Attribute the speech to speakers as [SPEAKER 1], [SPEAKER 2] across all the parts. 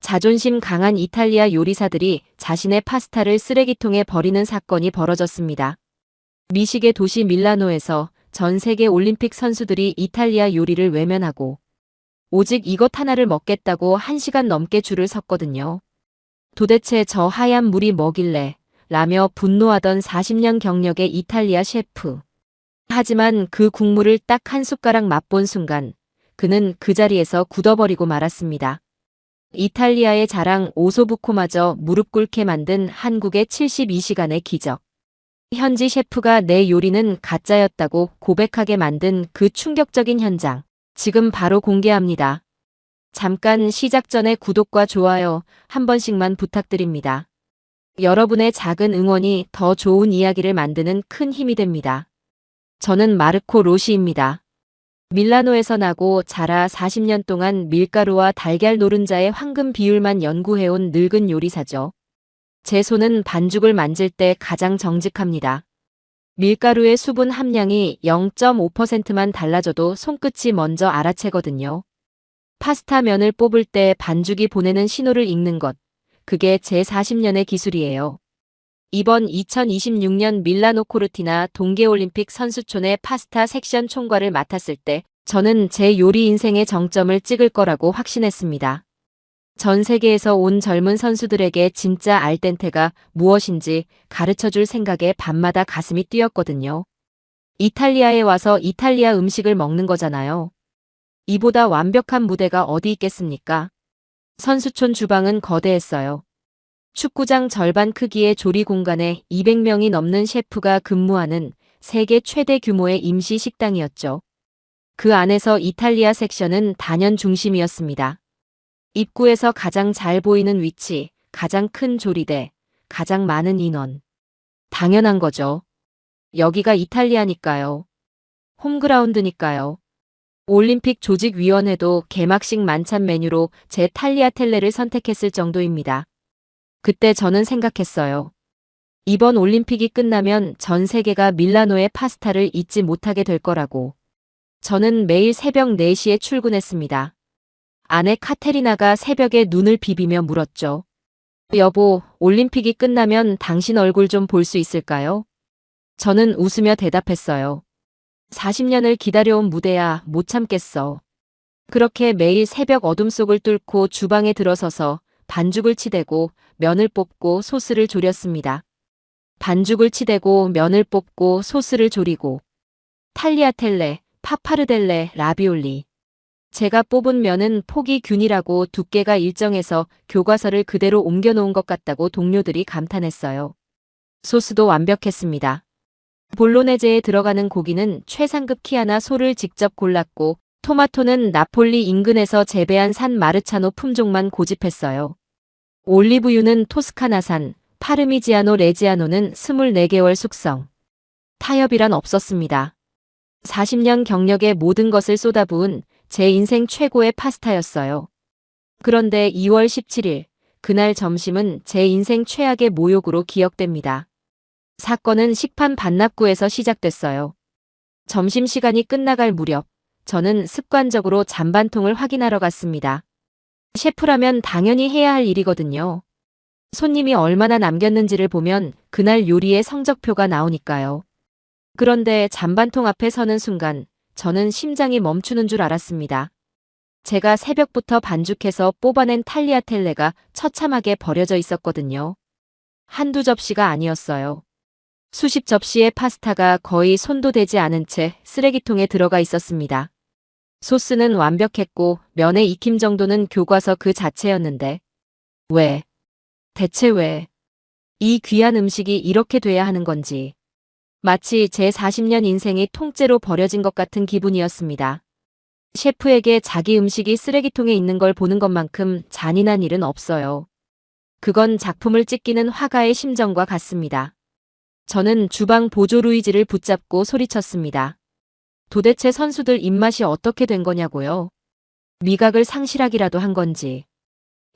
[SPEAKER 1] 자존심 강한 이탈리아 요리사들이 자신의 파스타를 쓰레기통에 버리는 사건이 벌어졌습니다. 미식의 도시 밀라노에서 전 세계 올림픽 선수들이 이탈리아 요리를 외면하고 오직 이것 하나를 먹겠다고 1시간 넘게 줄을 섰거든요. 도대체 저 하얀 물이 뭐길래 라며 분노하던 40년 경력의 이탈리아 셰프. 하지만 그 국물을 딱 한 숟가락 맛본 순간 그는 그 자리에서 굳어버리고 말았습니다. 이탈리아의 자랑 오소부코마저 무릎 꿇게 만든 한국의 72시간의 기적. 현지 셰프가 내 요리는 가짜였다고 고백하게 만든 그 충격적인 현장. 지금 바로 공개합니다. 잠깐 시작 전에 구독과 좋아요 한 번씩만 부탁드립니다. 여러분의 작은 응원이 더 좋은 이야기를 만드는 큰 힘이 됩니다. 저는 마르코 로시입니다. 밀라노에서 나고 자라 40년 동안 밀가루와 달걀 노른자의 황금 비율만 연구해온 늙은 요리사죠. 제 손은 반죽을 만질 때 가장 정직합니다. 밀가루의 수분 함량이 0.5%만 달라져도 손끝이 먼저 알아채거든요. 파스타 면을 뽑을 때 반죽이 보내는 신호를 읽는 것. 그게 제 40년의 기술이에요. 이번 2026년 밀라노 코르티나 동계올림픽 선수촌의 파스타 섹션 총괄을 맡았을 때 저는 제 요리 인생의 정점을 찍을 거라고 확신했습니다. 전 세계에서 온 젊은 선수들에게 진짜 알덴테가 무엇인지 가르쳐줄 생각에 밤마다 가슴이 뛰었거든요. 이탈리아에 와서 이탈리아 음식을 먹는 거잖아요. 이보다 완벽한 무대가 어디 있겠습니까? 선수촌 주방은 거대했어요. 축구장 절반 크기의 조리 공간에 200명이 넘는 셰프가 근무하는 세계 최대 규모의 임시 식당이었죠. 그 안에서 이탈리아 섹션은 단연 중심이었습니다. 입구에서 가장 잘 보이는 위치, 가장 큰 조리대, 가장 많은 인원. 당연한 거죠. 여기가 이탈리아니까요. 홈그라운드니까요. 올림픽 조직위원회도 개막식 만찬 메뉴로 제 탈리아텔레를 선택했을 정도입니다. 그때 저는 생각했어요. 이번 올림픽이 끝나면 전 세계가 밀라노의 파스타를 잊지 못하게 될 거라고. 저는 매일 새벽 4시에 출근했습니다. 아내 카테리나가 새벽에 눈을 비비며 물었죠. 여보, 올림픽이 끝나면 당신 얼굴 좀 볼 수 있을까요? 저는 웃으며 대답했어요. 40년을 기다려온 무대야, 못 참겠어. 그렇게 매일 새벽 어둠 속을 뚫고 주방에 들어서서 반죽을 치대고 면을 뽑고 소스를 졸였습니다. 반죽을 치대고 면을 뽑고 소스를 졸이고 탈리아텔레, 파파르델레, 라비올리. 제가 뽑은 면은 폭이 균일하고 두께가 일정해서 교과서를 그대로 옮겨놓은 것 같다고 동료들이 감탄했어요. 소스도 완벽했습니다. 볼로네제에 들어가는 고기는 최상급 키아나 소를 직접 골랐고 토마토는 나폴리 인근에서 재배한 산 마르차노 품종만 고집했어요. 올리브유는 토스카나산, 파르미지아노 레지아노는 24개월 숙성. 타협이란 없었습니다. 40년 경력의 모든 것을 쏟아부은 제 인생 최고의 파스타였어요. 그런데 2월 17일, 그날 점심은 제 인생 최악의 모욕으로 기억됩니다. 사건은 식판 반납구에서 시작됐어요. 점심시간이 끝나갈 무렵, 저는 습관적으로 잔반통을 확인하러 갔습니다. 셰프라면 당연히 해야 할 일이거든요. 손님이 얼마나 남겼는지를 보면 그날 요리의 성적표가 나오니까요. 그런데 잔반통 앞에 서는 순간 저는 심장이 멈추는 줄 알았습니다. 제가 새벽부터 반죽해서 뽑아낸 탈리아텔레가 처참하게 버려져 있었거든요. 한두 접시가 아니었어요. 수십 접시의 파스타가 거의 손도 대지 않은 채 쓰레기통에 들어가 있었습니다. 소스는 완벽했고 면의 익힘 정도는 교과서 그 자체였는데 왜? 대체 왜? 이 귀한 음식이 이렇게 돼야 하는 건지. 마치 제 40년 인생이 통째로 버려진 것 같은 기분이었습니다. 셰프에게 자기 음식이 쓰레기통에 있는 걸 보는 것만큼 잔인한 일은 없어요. 그건 작품을 찢기는 화가의 심정과 같습니다. 저는 주방 보조 루이지를 붙잡고 소리쳤습니다. 도대체 선수들 입맛이 어떻게 된 거냐고요? 미각을 상실하기라도 한 건지.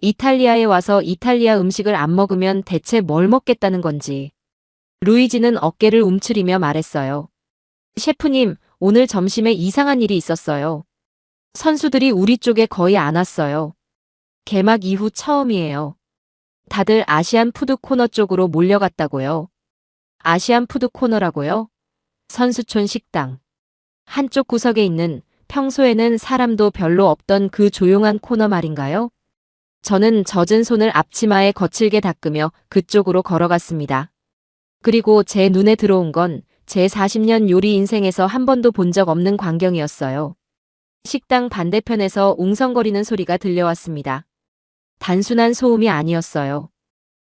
[SPEAKER 1] 이탈리아에 와서 이탈리아 음식을 안 먹으면 대체 뭘 먹겠다는 건지. 루이지는 어깨를 움츠리며 말했어요. 셰프님, 오늘 점심에 이상한 일이 있었어요. 선수들이 우리 쪽에 거의 안 왔어요. 개막 이후 처음이에요. 다들 아시안 푸드 코너 쪽으로 몰려갔다고요. 아시안 푸드 코너라고요? 선수촌 식당. 한쪽 구석에 있는 평소에는 사람도 별로 없던 그 조용한 코너 말인가요? 저는 젖은 손을 앞치마에 거칠게 닦으며 그쪽으로 걸어갔습니다. 그리고 제 눈에 들어온 건 제 40년 요리 인생에서 한 번도 본 적 없는 광경이었어요. 식당 반대편에서 웅성거리는 소리가 들려왔습니다. 단순한 소음이 아니었어요.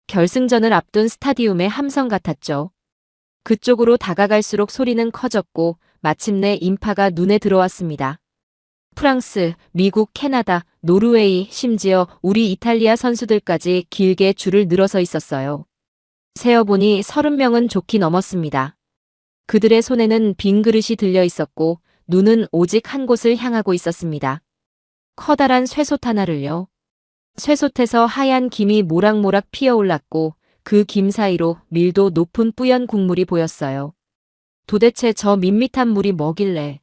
[SPEAKER 1] 결승전을 앞둔 스타디움의 함성 같았죠. 그쪽으로 다가갈수록 소리는 커졌고 마침내 인파가 눈에 들어왔습니다. 프랑스, 미국, 캐나다, 노르웨이, 심지어 우리 이탈리아 선수들까지 길게 줄을 늘어서 있었어요. 세어보니 30명은 좋게 넘었습니다. 그들의 손에는 빈 그릇이 들려 있었고 눈은 오직 한 곳을 향하고 있었습니다. 커다란 쇠솥 하나를요. 쇠솥에서 하얀 김이 모락모락 피어올랐고 그 김 사이로 밀도 높은 뿌연 국물이 보였어요. 도대체 저 밋밋한 물이 뭐길래.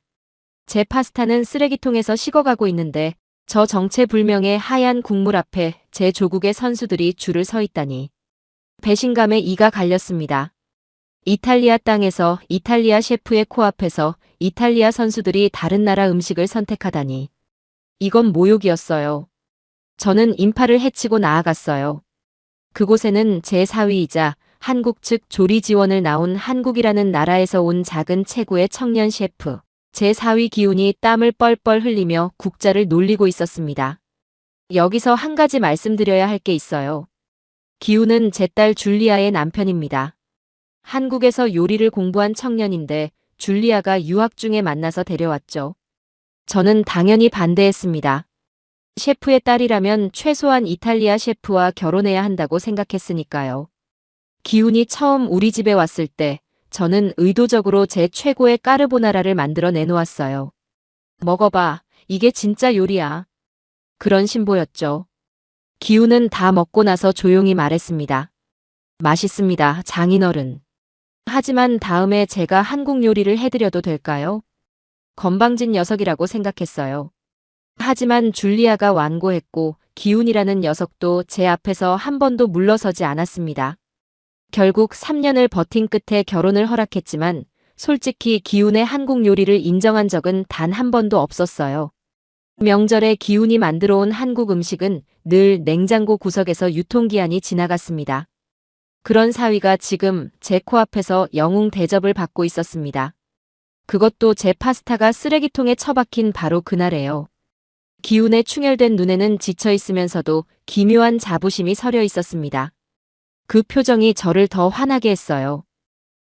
[SPEAKER 1] 제 파스타는 쓰레기통에서 식어가고 있는데 저 정체불명의 하얀 국물 앞에 제 조국의 선수들이 줄을 서 있다니. 배신감에 이가 갈렸습니다. 이탈리아 땅에서 이탈리아 셰프의 코앞에서 이탈리아 선수들이 다른 나라 음식을 선택하다니. 이건 모욕이었어요. 저는 인파를 헤치고 나아갔어요. 그곳에는 제 사위이자 한국 측 조리 지원을 나온 한국이라는 나라에서 온 작은 체구의 청년 셰프. 제 사위 기훈이 땀을 뻘뻘 흘리며 국자를 놀리고 있었습니다. 여기서 한 가지 말씀드려야 할 게 있어요. 기훈은 제 딸 줄리아의 남편입니다. 한국에서 요리를 공부한 청년인데 줄리아가 유학 중에 만나서 데려왔죠. 저는 당연히 반대했습니다. 셰프의 딸이라면 최소한 이탈리아 셰프와 결혼해야 한다고 생각했으니까요. 기훈이 처음 우리 집에 왔을 때 저는 의도적으로 제 최고의 까르보나라를 만들어 내놓았어요. 먹어봐. 이게 진짜 요리야. 그런 신보였죠. 기훈은 다 먹고 나서 조용히 말했습니다. 맛있습니다, 장인어른. 하지만 다음에 제가 한국 요리를 해드려도 될까요? 건방진 녀석이라고 생각했어요. 하지만 줄리아가 완고했고 기훈이라는 녀석도 제 앞에서 한 번도 물러서지 않았습니다. 결국 3년을 버틴 끝에 결혼을 허락했지만 솔직히 기훈의 한국 요리를 인정한 적은 단 한 번도 없었어요. 명절에 기훈이 만들어 온 한국 음식은 늘 냉장고 구석에서 유통기한이 지나갔습니다. 그런 사위가 지금 제 코앞에서 영웅 대접을 받고 있었습니다. 그것도 제 파스타가 쓰레기통에 처박힌 바로 그날에요. 기훈의 충혈된 눈에는 지쳐 있으면서도 기묘한 자부심이 서려 있었습니다. 그 표정이 저를 더 화나게 했어요.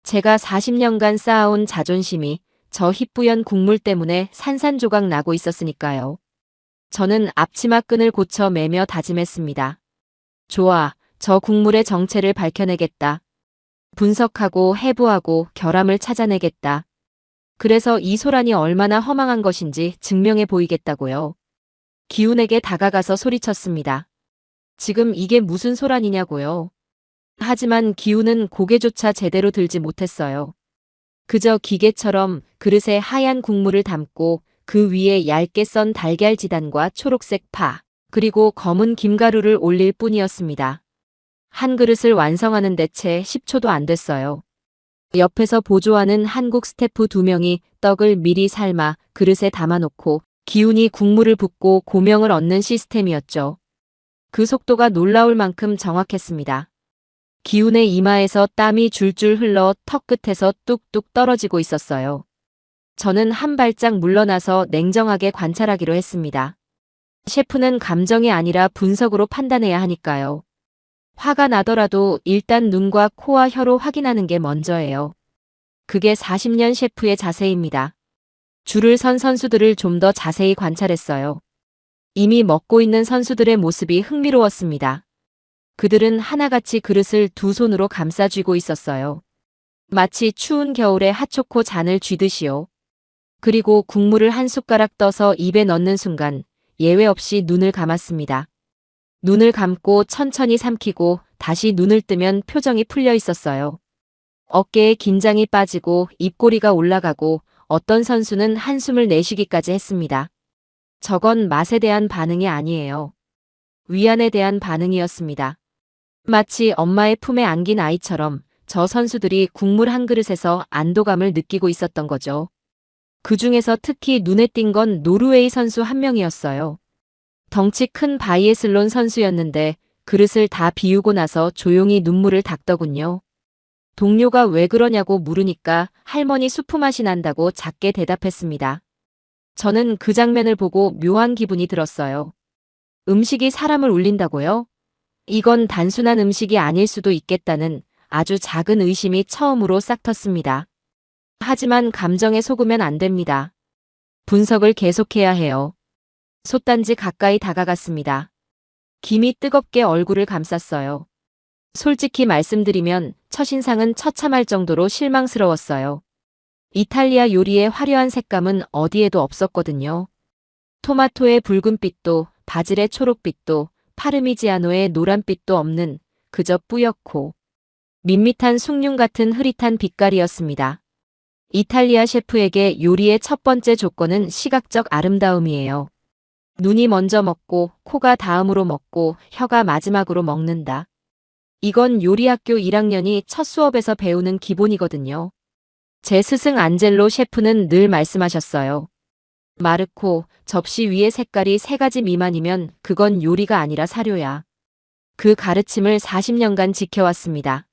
[SPEAKER 1] 제가 40년간 쌓아온 자존심이 저 희뿌연 국물 때문에 산산조각 나고 있었으니까요. 저는 앞치마 끈을 고쳐 매며 다짐했습니다. 좋아, 저 국물의 정체를 밝혀내겠다. 분석하고 해부하고 결함을 찾아내겠다. 그래서 이 소란이 얼마나 허망한 것인지 증명해 보이겠다고요. 기훈에게 다가가서 소리쳤습니다. 지금 이게 무슨 소란이냐고요. 하지만 기훈은 고개조차 제대로 들지 못했어요. 그저 기계처럼 그릇에 하얀 국물을 담고 그 위에 얇게 썬 달걀 지단과 초록색 파, 그리고 검은 김가루를 올릴 뿐이었습니다. 한 그릇을 완성하는 데 채 10초도 안 됐어요. 옆에서 보조하는 한국 스태프 2명이 떡을 미리 삶아 그릇에 담아놓고 기훈이 국물을 붓고 고명을 얻는 시스템이었죠. 그 속도가 놀라울 만큼 정확했습니다. 기훈의 이마에서 땀이 줄줄 흘러 턱 끝에서 뚝뚝 떨어지고 있었어요. 저는 한 발짝 물러나서 냉정하게 관찰하기로 했습니다. 셰프는 감정이 아니라 분석으로 판단해야 하니까요. 화가 나더라도 일단 눈과 코와 혀로 확인하는 게 먼저예요. 그게 40년 셰프의 자세입니다. 줄을 선 선수들을 좀 더 자세히 관찰했어요. 이미 먹고 있는 선수들의 모습이 흥미로웠습니다. 그들은 하나같이 그릇을 두 손으로 감싸 쥐고 있었어요. 마치 추운 겨울에 핫초코 잔을 쥐듯이요. 그리고 국물을 한 숟가락 떠서 입에 넣는 순간 예외 없이 눈을 감았습니다. 눈을 감고 천천히 삼키고 다시 눈을 뜨면 표정이 풀려 있었어요. 어깨에 긴장이 빠지고 입꼬리가 올라가고 어떤 선수는 한숨을 내쉬기까지 했습니다. 저건 맛에 대한 반응이 아니에요. 위안에 대한 반응이었습니다. 마치 엄마의 품에 안긴 아이처럼 저 선수들이 국물 한 그릇에서 안도감을 느끼고 있었던 거죠. 그 중에서 특히 눈에 띈 건 노르웨이 선수 한 명이었어요. 덩치 큰 바이애슬론 선수였는데 그릇을 다 비우고 나서 조용히 눈물을 닦더군요. 동료가 왜 그러냐고 물으니까 할머니 수프 맛이 난다고 작게 대답했습니다. 저는 그 장면을 보고 묘한 기분이 들었어요. 음식이 사람을 울린다고요? 이건 단순한 음식이 아닐 수도 있겠다는 아주 작은 의심이 처음으로 싹 텄습니다. 하지만 감정에 속으면 안 됩니다. 분석을 계속해야 해요. 솥단지 가까이 다가갔습니다. 김이 뜨겁게 얼굴을 감쌌어요. 솔직히 말씀드리면 첫인상은 처참할 정도로 실망스러웠어요. 이탈리아 요리의 화려한 색감은 어디에도 없었거든요. 토마토의 붉은빛도, 바질의 초록빛도, 파르미지아노의 노란빛도 없는 그저 뿌옇고 밋밋한 숭늉 같은 흐릿한 빛깔이었습니다. 이탈리아 셰프에게 요리의 첫 번째 조건은 시각적 아름다움이에요. 눈이 먼저 먹고 코가 다음으로 먹고 혀가 마지막으로 먹는다. 이건 요리학교 1학년이 첫 수업에서 배우는 기본이거든요. 제 스승 안젤로 셰프는 늘 말씀하셨어요. 마르코, 접시 위의 색깔이 3가지 미만이면 그건 요리가 아니라 사료야. 그 가르침을 40년간 지켜왔습니다.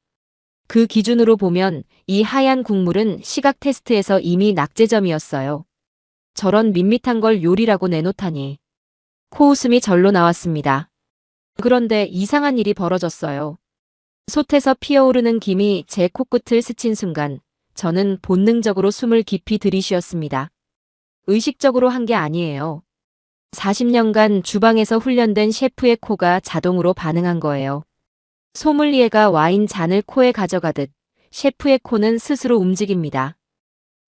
[SPEAKER 1] 그 기준으로 보면 이 하얀 국물은 시각 테스트에서 이미 낙제점이었어요. 저런 밋밋한 걸 요리라고 내놓다니. 코웃음이 절로 나왔습니다. 그런데 이상한 일이 벌어졌어요. 솥에서 피어오르는 김이 제 코끝을 스친 순간 저는 본능적으로 숨을 깊이 들이쉬었습니다. 의식적으로 한 게 아니에요. 40년간 주방에서 훈련된 셰프의 코가 자동으로 반응한 거예요. 소믈리에가 와인 잔을 코에 가져가듯 셰프의 코는 스스로 움직입니다.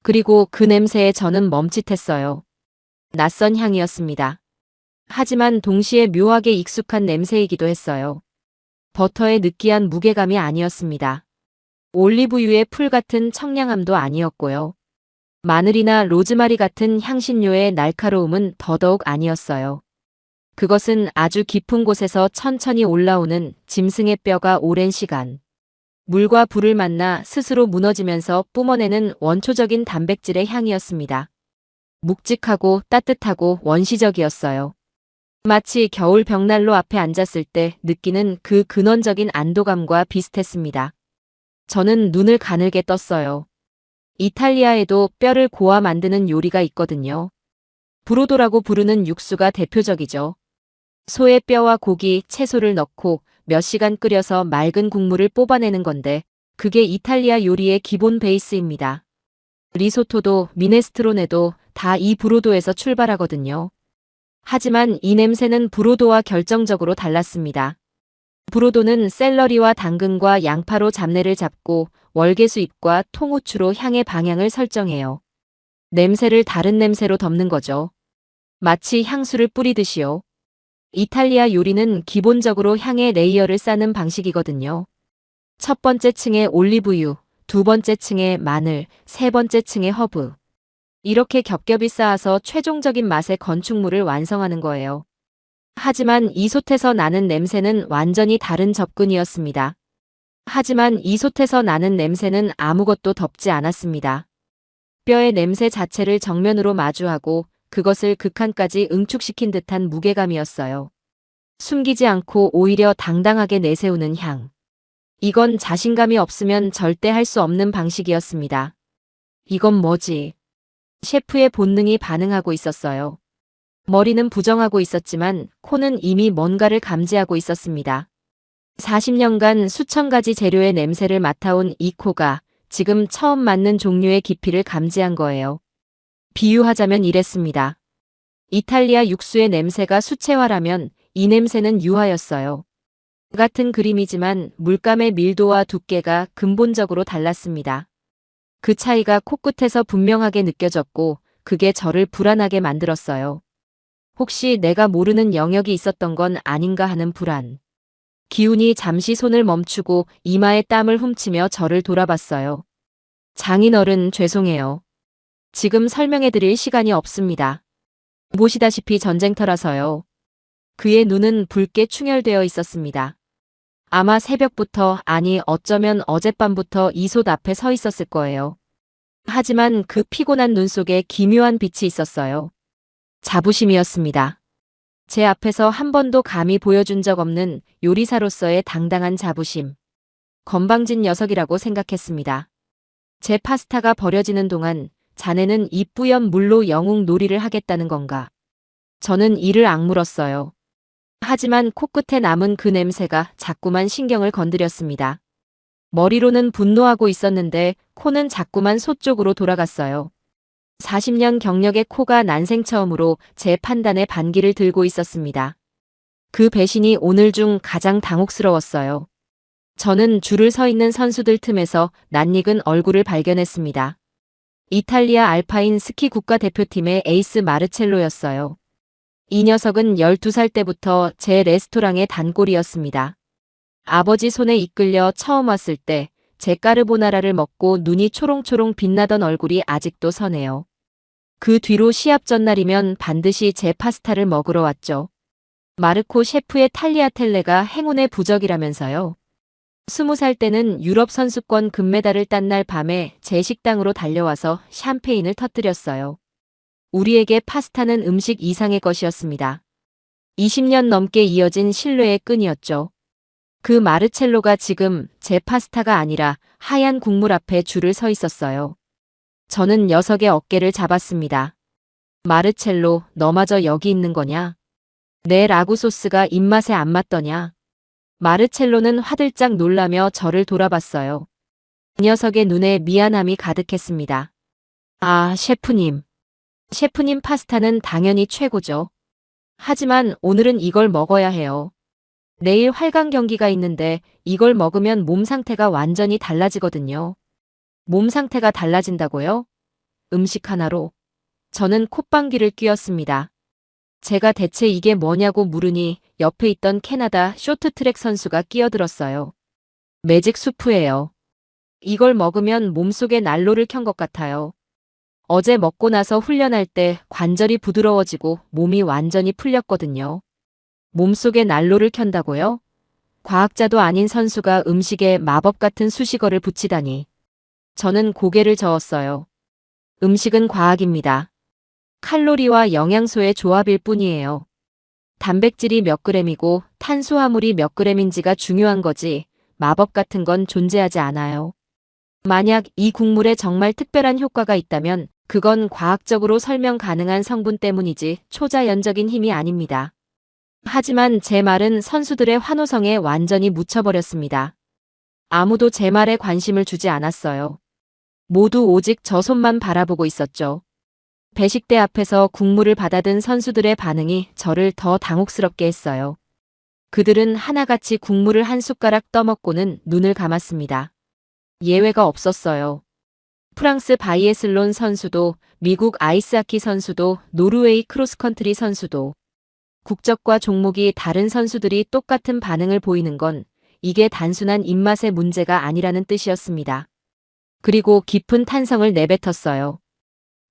[SPEAKER 1] 그리고 그 냄새에 저는 멈칫했어요. 낯선 향이었습니다. 하지만 동시에 묘하게 익숙한 냄새이기도 했어요. 버터의 느끼한 무게감이 아니었습니다. 올리브유의 풀 같은 청량함도 아니었고요. 마늘이나 로즈마리 같은 향신료의 날카로움은 더더욱 아니었어요. 그것은 아주 깊은 곳에서 천천히 올라오는 짐승의 뼈가 오랜 시간, 물과 불을 만나 스스로 무너지면서 뿜어내는 원초적인 단백질의 향이었습니다. 묵직하고 따뜻하고 원시적이었어요. 마치 겨울 벽난로 앞에 앉았을 때 느끼는 그 근원적인 안도감과 비슷했습니다. 저는 눈을 가늘게 떴어요. 이탈리아에도 뼈를 고아 만드는 요리가 있거든요. 브로도라고 부르는 육수가 대표적이죠. 소의 뼈와 고기, 채소를 넣고 몇 시간 끓여서 맑은 국물을 뽑아내는 건데 그게 이탈리아 요리의 기본 베이스입니다. 리소토도 미네스트로네도 다 이 브로도에서 출발하거든요. 하지만 이 냄새는 브로도와 결정적으로 달랐습니다. 브로도는 샐러리와 당근과 양파로 잡내를 잡고 월계수 잎과 통후추로 향의 방향을 설정해요. 냄새를 다른 냄새로 덮는 거죠. 마치 향수를 뿌리듯이요. 이탈리아 요리는 기본적으로 향의 레이어를 쌓는 방식이거든요. 첫 번째 층에 올리브유, 두 번째 층에 마늘, 세 번째 층에 허브. 이렇게 겹겹이 쌓아서 최종적인 맛의 건축물을 완성하는 거예요. 하지만 이 솥에서 나는 냄새는 완전히 다른 접근이었습니다. 하지만 이 솥에서 나는 냄새는 아무것도 덮지 않았습니다. 뼈의 냄새 자체를 정면으로 마주하고 그것을 극한까지 응축시킨 듯한 무게감이었어요. 숨기지 않고 오히려 당당하게 내세우는 향. 이건 자신감이 없으면 절대 할 수 없는 방식이었습니다. 이건 뭐지? 셰프의 본능이 반응하고 있었어요. 머리는 부정하고 있었지만 코는 이미 뭔가를 감지하고 있었습니다. 40년간 수천 가지 재료의 냄새를 맡아온 이 코가 지금 처음 맡는 종류의 깊이를 감지한 거예요. 비유하자면 이랬습니다. 이탈리아 육수의 냄새가 수채화라면 이 냄새는 유화였어요. 같은 그림이지만 물감의 밀도와 두께가 근본적으로 달랐습니다. 그 차이가 코끝에서 분명하게 느껴졌고 그게 저를 불안하게 만들었어요. 혹시 내가 모르는 영역이 있었던 건 아닌가 하는 불안. 기운이 잠시 손을 멈추고 이마에 땀을 훔치며 저를 돌아봤어요. 장인어른 죄송해요. 지금 설명해드릴 시간이 없습니다. 보시다시피 전쟁터라서요. 그의 눈은 붉게 충혈되어 있었습니다. 아마 새벽부터, 아니 어쩌면 어젯밤부터 이솥 앞에 서 있었을 거예요. 하지만 그 피곤한 눈 속에 기묘한 빛이 있었어요. 자부심이었습니다. 제 앞에서 한 번도 감히 보여준 적 없는 요리사로서의 당당한 자부심. 건방진 녀석이라고 생각했습니다. 제 파스타가 버려지는 동안 자네는 이 뿌연 물로 영웅 놀이를 하겠다는 건가? 저는 이를 악물었어요. 하지만 코끝에 남은 그 냄새가 자꾸만 신경을 건드렸습니다. 머리로는 분노하고 있었는데 코는 자꾸만 소 쪽으로 돌아갔어요. 40년 경력의 코가 난생 처음으로 제 판단에 반기를 들고 있었습니다. 그 배신이 오늘 중 가장 당혹스러웠어요. 저는 줄을 서 있는 선수들 틈에서 낯익은 얼굴을 발견했습니다. 이탈리아 알파인 스키 국가대표팀의 에이스 마르첼로였어요. 이 녀석은 12살 때부터 제 레스토랑의 단골이었습니다. 아버지 손에 이끌려 처음 왔을 때 제 까르보나라를 먹고 눈이 초롱초롱 빛나던 얼굴이 아직도 서네요. 그 뒤로 시합 전날이면 반드시 제 파스타를 먹으러 왔죠. 마르코 셰프의 탈리아텔레가 행운의 부적이라면서요. 20살 때는 유럽 선수권 금메달을 딴 날 밤에 제 식당으로 달려와서 샴페인을 터뜨렸어요. 우리에게 파스타는 음식 이상의 것이었습니다. 20년 넘게 이어진 신뢰의 끈이었죠. 그 마르첼로가 지금 제 파스타가 아니라 하얀 국물 앞에 줄을 서 있었어요. 저는 녀석의 어깨를 잡았습니다. 마르첼로, 너마저 여기 있는 거냐? 내 라구 소스가 입맛에 안 맞더냐? 마르첼로는 화들짝 놀라며 저를 돌아봤어요. 그 녀석의 눈에 미안함이 가득했습니다. 아, 셰프님. 셰프님 파스타는 당연히 최고죠. 하지만 오늘은 이걸 먹어야 해요. 내일 활강 경기가 있는데 이걸 먹으면 몸 상태가 완전히 달라지거든요. 몸 상태가 달라진다고요? 음식 하나로? 저는 콧방귀를 뀌었습니다. 제가 대체 이게 뭐냐고 물으니 옆에 있던 캐나다 쇼트트랙 선수가 끼어들었어요. 매직 수프예요. 이걸 먹으면 몸속에 난로를 켠 것 같아요. 어제 먹고 나서 훈련할 때 관절이 부드러워지고 몸이 완전히 풀렸거든요. 몸속에 난로를 켠다고요? 과학자도 아닌 선수가 음식에 마법 같은 수식어를 붙이다니. 저는 고개를 저었어요. 음식은 과학입니다. 칼로리와 영양소의 조합일 뿐이에요. 단백질이 몇 그램이고 탄수화물이 몇 그램인지가 중요한 거지 마법 같은 건 존재하지 않아요. 만약 이 국물에 정말 특별한 효과가 있다면 그건 과학적으로 설명 가능한 성분 때문이지 초자연적인 힘이 아닙니다. 하지만 제 말은 선수들의 환호성에 완전히 묻혀버렸습니다. 아무도 제 말에 관심을 주지 않았어요. 모두 오직 저 손만 바라보고 있었죠. 배식대 앞에서 국물을 받아든 선수들의 반응이 저를 더 당혹스럽게 했어요. 그들은 하나같이 국물을 한 숟가락 떠먹고는 눈을 감았습니다. 예외가 없었어요. 프랑스 바이애슬론 선수도, 미국 아이스하키 선수도, 노르웨이 크로스컨트리 선수도. 국적과 종목이 다른 선수들이 똑같은 반응을 보이는 건 이게 단순한 입맛의 문제가 아니라는 뜻이었습니다. 그리고 깊은 탄성을 내뱉었어요.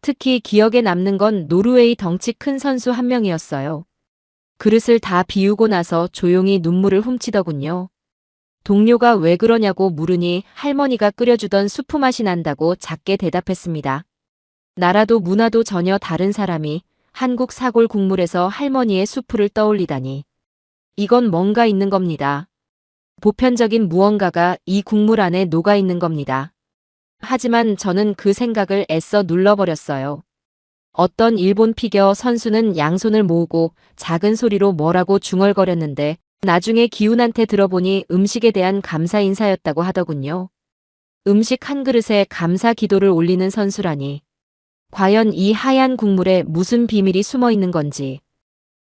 [SPEAKER 1] 특히 기억에 남는 건 노르웨이 덩치 큰 선수 한 명이었어요. 그릇을 다 비우고 나서 조용히 눈물을 훔치더군요. 동료가 왜 그러냐고 물으니 할머니가 끓여주던 수프 맛이 난다고 작게 대답했습니다. 나라도 문화도 전혀 다른 사람이 한국 사골 국물에서 할머니의 수프를 떠올리다니. 이건 뭔가 있는 겁니다. 보편적인 무언가가 이 국물 안에 녹아 있는 겁니다. 하지만 저는 그 생각을 애써 눌러버렸어요. 어떤 일본 피겨 선수는 양손을 모으고 작은 소리로 뭐라고 중얼거렸는데 나중에 기훈한테 들어보니 음식에 대한 감사 인사였다고 하더군요. 음식 한 그릇에 감사 기도를 올리는 선수라니. 과연 이 하얀 국물에 무슨 비밀이 숨어 있는 건지.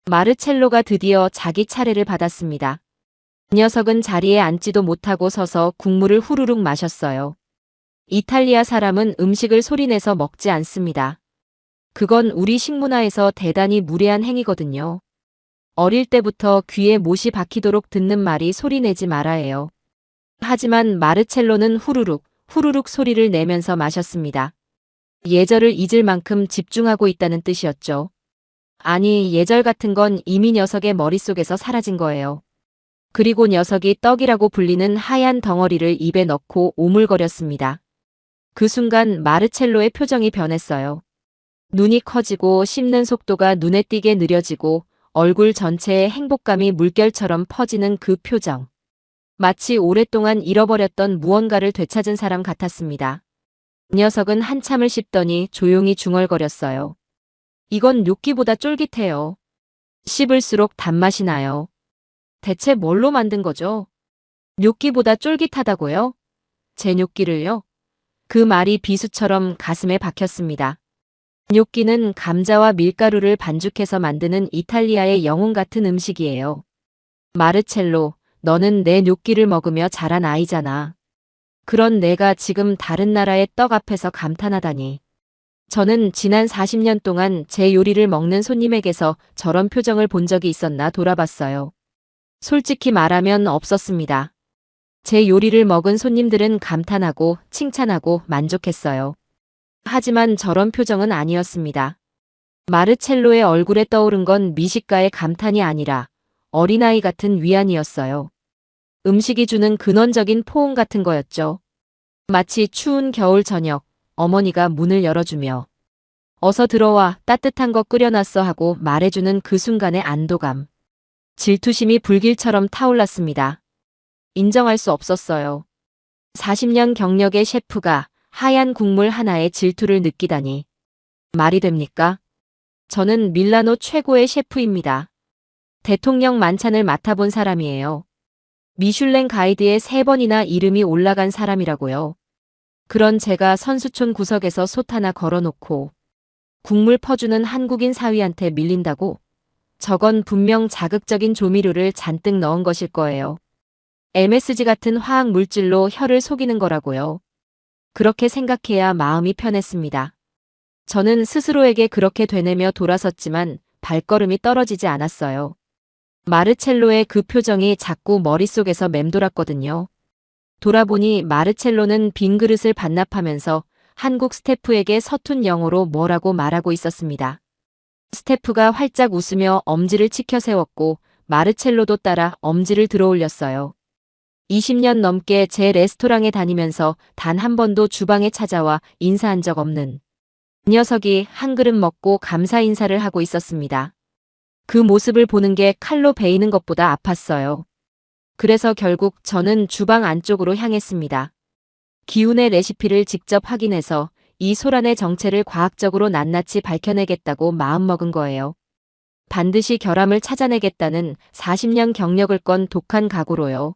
[SPEAKER 1] 마르첼로가 드디어 자기 차례를 받았습니다. 그 녀석은 자리에 앉지도 못하고 서서 국물을 후루룩 마셨어요. 이탈리아 사람은 음식을 소리내서 먹지 않습니다. 그건 우리 식문화에서 대단히 무례한 행위거든요. 어릴 때부터 귀에 못이 박히도록 듣는 말이 소리내지 말아예요. 하지만 마르첼로는 후루룩, 후루룩 소리를 내면서 마셨습니다. 예절을 잊을 만큼 집중하고 있다는 뜻이었죠. 아니, 예절 같은 건 이미 녀석의 머릿속에서 사라진 거예요. 그리고 녀석이 떡이라고 불리는 하얀 덩어리를 입에 넣고 오물거렸습니다. 그 순간 마르첼로의 표정이 변했어요. 눈이 커지고 씹는 속도가 눈에 띄게 느려지고 얼굴 전체에 행복감이 물결처럼 퍼지는 그 표정. 마치 오랫동안 잃어버렸던 무언가를 되찾은 사람 같았습니다. 녀석은 한참을 씹더니 조용히 중얼거렸어요. 이건 뇨끼보다 쫄깃해요. 씹을수록 단맛이 나요. 대체 뭘로 만든 거죠? 뇨끼보다 쫄깃하다고요? 제 뇨끼를요? 그 말이 비수처럼 가슴에 박혔습니다. 뇨끼는 감자와 밀가루를 반죽해서 만드는 이탈리아의 영웅 같은 음식이에요. 마르첼로, 너는 내 뇨끼를 먹으며 자란 아이잖아. 그런 내가 지금 다른 나라의 떡 앞에서 감탄하다니. 저는 지난 40년 동안 제 요리를 먹는 손님에게서 저런 표정을 본 적이 있었나 돌아봤어요. 솔직히 말하면 없었습니다. 제 요리를 먹은 손님들은 감탄하고 칭찬하고 만족했어요. 하지만 저런 표정은 아니었습니다. 마르첼로의 얼굴에 떠오른 건 미식가의 감탄이 아니라 어린아이 같은 위안이었어요. 음식이 주는 근원적인 포옹 같은 거였죠. 마치 추운 겨울 저녁, 어머니가 문을 열어주며 어서 들어와 따뜻한 거 끓여놨어 하고 말해주는 그 순간의 안도감. 질투심이 불길처럼 타올랐습니다. 인정할 수 없었어요. 40년 경력의 셰프가 하얀 국물 하나에 질투를 느끼다니. 말이 됩니까? 저는 밀라노 최고의 셰프입니다. 대통령 만찬을 맡아본 사람이에요. 미슐랭 가이드에 3번이나 이름이 올라간 사람이라고요. 그런 제가 선수촌 구석에서 솥 하나 걸어놓고 국물 퍼주는 한국인 사위한테 밀린다고? 저건 분명 자극적인 조미료를 잔뜩 넣은 것일 거예요. MSG 같은 화학 물질로 혀를 속이는 거라고요. 그렇게 생각해야 마음이 편했습니다. 저는 스스로에게 그렇게 되뇌며 돌아섰지만 발걸음이 떨어지지 않았어요. 마르첼로의 그 표정이 자꾸 머릿속에서 맴돌았거든요. 돌아보니 마르첼로는 빈 그릇을 반납하면서 한국 스태프에게 서툰 영어로 뭐라고 말하고 있었습니다. 스태프가 활짝 웃으며 엄지를 치켜 세웠고 마르첼로도 따라 엄지를 들어올렸어요. 20년 넘게 제 레스토랑에 다니면서 단 한 번도 주방에 찾아와 인사한 적 없는 이 녀석이 한 그릇 먹고 감사 인사를 하고 있었습니다. 그 모습을 보는 게 칼로 베이는 것보다 아팠어요. 그래서 결국 저는 주방 안쪽으로 향했습니다. 기훈의 레시피를 직접 확인해서 이 소란의 정체를 과학적으로 낱낱이 밝혀내겠다고 마음먹은 거예요. 반드시 결함을 찾아내겠다는 40년 경력을 건 독한 각오로요.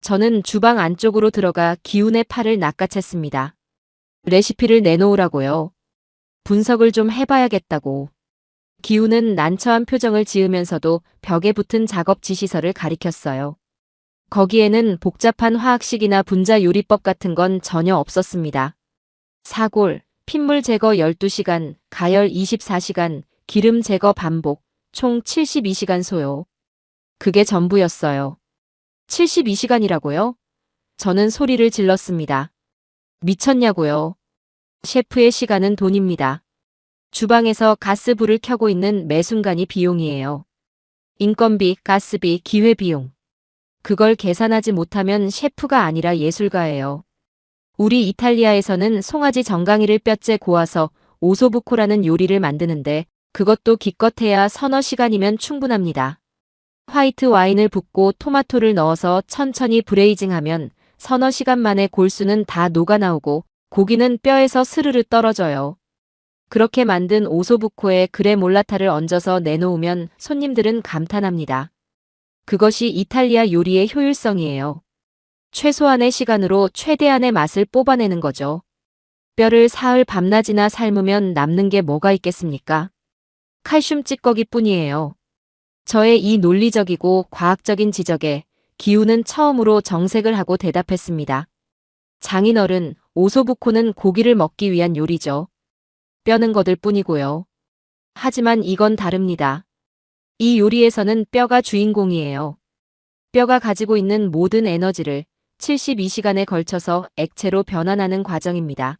[SPEAKER 1] 저는 주방 안쪽으로 들어가 기훈의 팔을 낚아챘습니다. 레시피를 내놓으라고요. 분석을 좀 해봐야겠다고. 기훈은 난처한 표정을 지으면서도 벽에 붙은 작업 지시서를 가리켰어요. 거기에는 복잡한 화학식이나 분자 요리법 같은 건 전혀 없었습니다. 사골, 핏물 제거 12시간, 가열 24시간, 기름 제거 반복, 총 72시간 소요. 그게 전부였어요. 72시간이라고요? 저는 소리를 질렀습니다. 미쳤냐고요. 셰프의 시간은 돈입니다. 주방에서 가스불을 켜고 있는 매 순간이 비용이에요. 인건비, 가스비, 기회비용. 그걸 계산하지 못하면 셰프가 아니라 예술가예요. 우리 이탈리아에서는 송아지 정강이를 뼈째 고아서 오소부코라는 요리를 만드는데 그것도 기껏해야 서너 시간이면 충분합니다. 화이트 와인을 붓고 토마토를 넣어서 천천히 브레이징하면 서너 시간 만에 골수는 다 녹아나오고 고기는 뼈에서 스르르 떨어져요. 그렇게 만든 오소부코에 그레몰라타를 얹어서 내놓으면 손님들은 감탄합니다. 그것이 이탈리아 요리의 효율성이에요. 최소한의 시간으로 최대한의 맛을 뽑아내는 거죠. 뼈를 사흘 밤낮이나 삶으면 남는 게 뭐가 있겠습니까? 칼슘 찌꺼기뿐이에요. 저의 이 논리적이고 과학적인 지적에 기훈은 처음으로 정색을 하고 대답했습니다. 장인어른, 오소부코는 고기를 먹기 위한 요리죠. 뼈는 거들 뿐이고요. 하지만 이건 다릅니다. 이 요리에서는 뼈가 주인공이에요. 뼈가 가지고 있는 모든 에너지를 72시간에 걸쳐서 액체로 변환하는 과정입니다.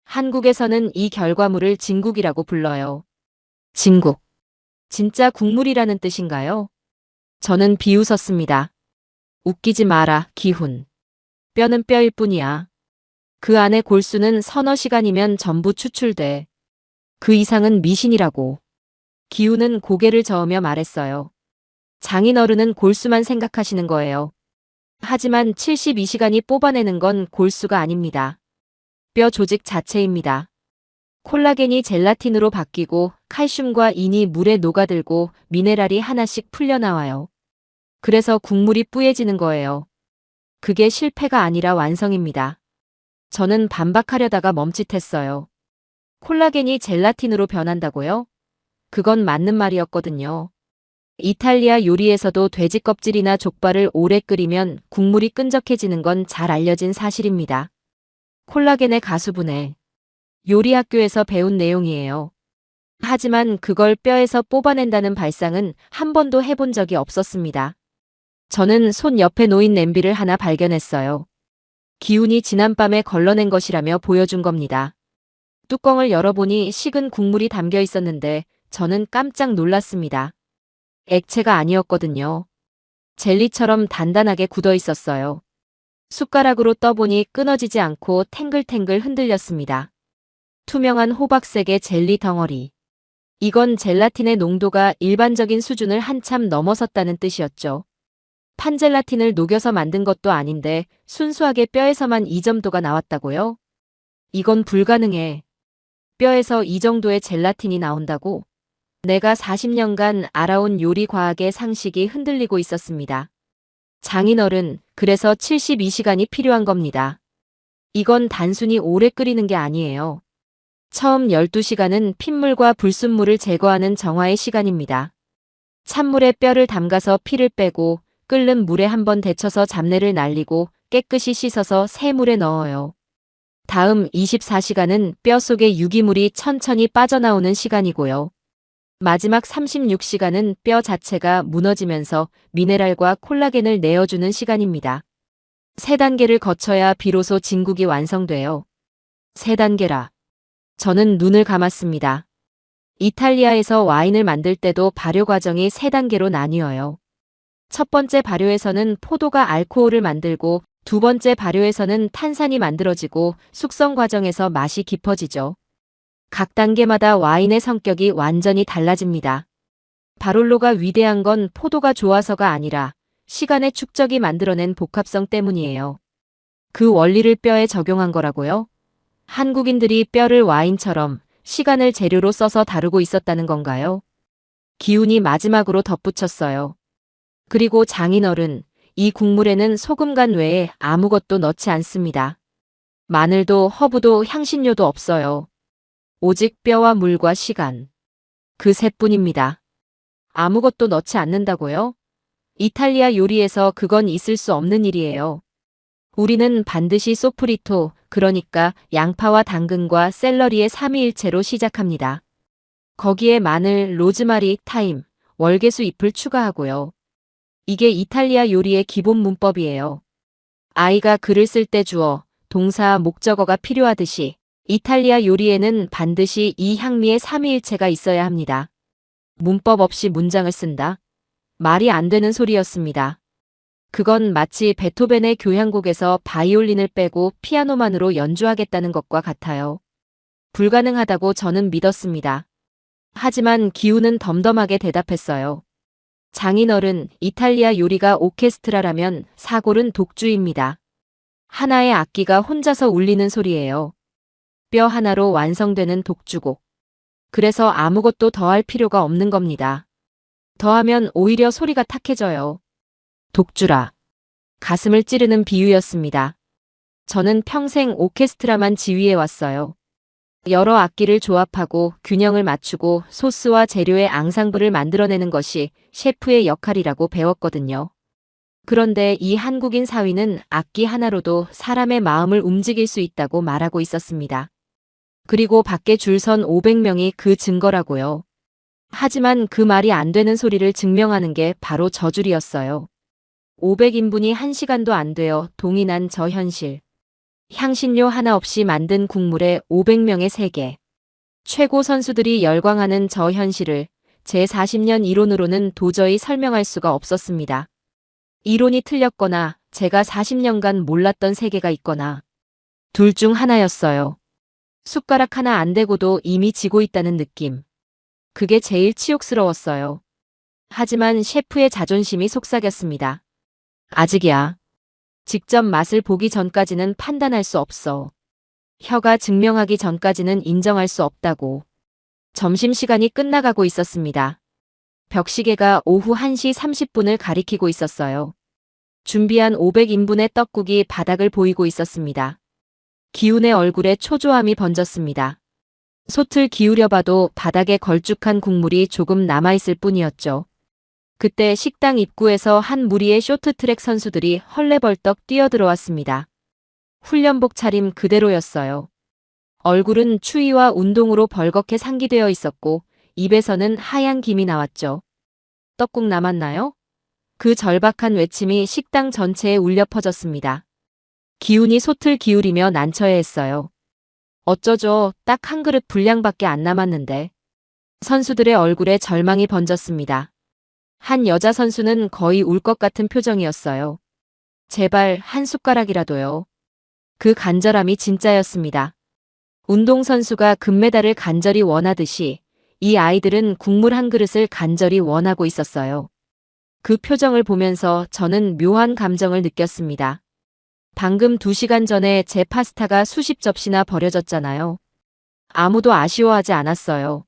[SPEAKER 1] 한국에서는 이 결과물을 진국이라고 불러요. 진국. 진짜 국물이라는 뜻인가요? 저는 비웃었습니다. 웃기지 마라, 기훈. 뼈는 뼈일 뿐이야. 그 안에 골수는 서너 시간이면 전부 추출돼. 그 이상은 미신이라고. 기훈은 고개를 저으며 말했어요. 장인어른은 골수만 생각하시는 거예요. 하지만 72시간이 뽑아내는 건 골수가 아닙니다. 뼈 조직 자체입니다. 콜라겐이 젤라틴으로 바뀌고 칼슘과 인이 물에 녹아들고 미네랄이 하나씩 풀려나와요. 그래서 국물이 뿌얘지는 거예요. 그게 실패가 아니라 완성입니다. 저는 반박하려다가 멈칫했어요. 콜라겐이 젤라틴으로 변한다고요? 그건 맞는 말이었거든요. 이탈리아 요리에서도 돼지 껍질이나 족발을 오래 끓이면 국물이 끈적해지는 건 잘 알려진 사실입니다. 콜라겐의 가수분해. 요리 학교에서 배운 내용이에요. 하지만 그걸 뼈에서 뽑아낸다는 발상은 한 번도 해본 적이 없었습니다. 저는 손 옆에 놓인 냄비를 하나 발견했어요. 기훈이 지난밤에 걸러낸 것이라며 보여준 겁니다. 뚜껑을 열어보니 식은 국물이 담겨 있었는데 저는 깜짝 놀랐습니다. 액체가 아니었거든요. 젤리처럼 단단하게 굳어 있었어요. 숟가락으로 떠보니 끊어지지 않고 탱글탱글 흔들렸습니다. 투명한 호박색의 젤리 덩어리. 이건 젤라틴의 농도가 일반적인 수준을 한참 넘어섰다는 뜻이었죠. 판젤라틴을 녹여서 만든 것도 아닌데 순수하게 뼈에서만 이 정도가 나왔다고요? 이건 불가능해. 뼈에서 이 정도의 젤라틴이 나온다고? 내가 40년간 알아온 요리 과학의 상식이 흔들리고 있었습니다. 장인어른, 그래서 72시간이 필요한 겁니다. 이건 단순히 오래 끓이는 게 아니에요. 처음 12시간은 핏물과 불순물을 제거하는 정화의 시간입니다. 찬물에 뼈를 담가서 피를 빼고 끓는 물에 한번 데쳐서 잡내를 날리고 깨끗이 씻어서 새 물에 넣어요. 다음 24시간은 뼈 속의 유기물이 천천히 빠져나오는 시간이고요. 마지막 36시간은 뼈 자체가 무너지면서 미네랄과 콜라겐을 내어주는 시간입니다. 3단계를 거쳐야 비로소 진국이 완성돼요. 3단계라. 저는 눈을 감았습니다. 이탈리아에서 와인을 만들 때도 발효 과정이 3단계로 나뉘어요. 첫 번째 발효에서는 포도가 알코올을 만들고 두 번째 발효에서는 탄산이 만들어지고 숙성 과정에서 맛이 깊어지죠. 각 단계마다 와인의 성격이 완전히 달라집니다. 바롤로가 위대한 건 포도가 좋아서가 아니라 시간의 축적이 만들어낸 복합성 때문이에요. 그 원리를 뼈에 적용한 거라고요? 한국인들이 뼈를 와인처럼 시간을 재료로 써서 다루고 있었다는 건가요? 기훈이 마지막으로 덧붙였어요. 그리고 장인어른, 이 국물에는 소금 간 외에 아무것도 넣지 않습니다. 마늘도 허브도 향신료도 없어요. 오직 뼈와 물과 시간. 그 셋뿐입니다. 아무것도 넣지 않는다고요? 이탈리아 요리에서 그건 있을 수 없는 일이에요. 우리는 반드시 소프리토, 그러니까 양파와 당근과 샐러리의 삼위일체로 시작합니다. 거기에 마늘, 로즈마리, 타임, 월계수 잎을 추가하고요. 이게 이탈리아 요리의 기본 문법이에요. 아이가 글을 쓸 때 주어, 동사, 목적어가 필요하듯이 이탈리아 요리에는 반드시 이 향미의 삼위일체가 있어야 합니다. 문법 없이 문장을 쓴다? 말이 안 되는 소리였습니다. 그건 마치 베토벤의 교향곡에서 바이올린을 빼고 피아노만으로 연주하겠다는 것과 같아요. 불가능하다고 저는 믿었습니다. 하지만 기훈은 덤덤하게 대답했어요. 장인어른, 이탈리아 요리가 오케스트라라면 사골은 독주입니다. 하나의 악기가 혼자서 울리는 소리예요. 뼈 하나로 완성되는 독주곡. 그래서 아무것도 더할 필요가 없는 겁니다. 더하면 오히려 소리가 탁해져요. 독주라. 가슴을 찌르는 비유였습니다. 저는 평생 오케스트라만 지휘해왔어요. 여러 악기를 조합하고 균형을 맞추고 소스와 재료의 앙상블을 만들어내는 것이 셰프의 역할이라고 배웠거든요. 그런데 이 한국인 사위는 악기 하나로도 사람의 마음을 움직일 수 있다고 말하고 있었습니다. 그리고 밖에 줄 선 500명이 그 증거라고요. 하지만 그 말이 안 되는 소리를 증명하는 게 바로 저줄이었어요. 500인분이 1시간도 안 되어 동인한 저 현실. 향신료 하나 없이 만든 국물에 500명의 세계. 최고 선수들이 열광하는 저 현실을 제 40년 이론으로는 도저히 설명할 수가 없었습니다. 이론이 틀렸거나 제가 40년간 몰랐던 세계가 있거나 둘 중 하나였어요. 숟가락 하나 안 대고도 이미 지고 있다는 느낌. 그게 제일 치욕스러웠어요. 하지만 셰프의 자존심이 속삭였습니다. 아직이야. 직접 맛을 보기 전까지는 판단할 수 없어. 혀가 증명하기 전까지는 인정할 수 없다고. 점심시간이 끝나가고 있었습니다. 벽시계가 오후 1시 30분을 가리키고 있었어요. 준비한 500인분의 떡국이 바닥을 보이고 있었습니다. 기훈의 얼굴에 초조함이 번졌습니다. 솥을 기울여봐도 바닥에 걸쭉한 국물이 조금 남아있을 뿐이었죠. 그때 식당 입구에서 한 무리의 쇼트트랙 선수들이 헐레벌떡 뛰어들어왔습니다. 훈련복 차림 그대로였어요. 얼굴은 추위와 운동으로 벌겋게 상기되어 있었고 입에서는 하얀 김이 나왔죠. 떡국 남았나요? 그 절박한 외침이 식당 전체에 울려 퍼졌습니다. 기훈이 솥을 기울이며 난처해했어요. 어쩌죠, 딱 한 그릇 분량밖에 안 남았는데. 선수들의 얼굴에 절망이 번졌습니다. 한 여자 선수는 거의 울 것 같은 표정이었어요. 제발 한 숟가락이라도요. 그 간절함이 진짜였습니다. 운동선수가 금메달을 간절히 원하듯이 이 아이들은 국물 한 그릇을 간절히 원하고 있었어요. 그 표정을 보면서 저는 묘한 감정을 느꼈습니다. 방금 2시간 전에 제 파스타가 수십 접시나 버려졌잖아요. 아무도 아쉬워하지 않았어요.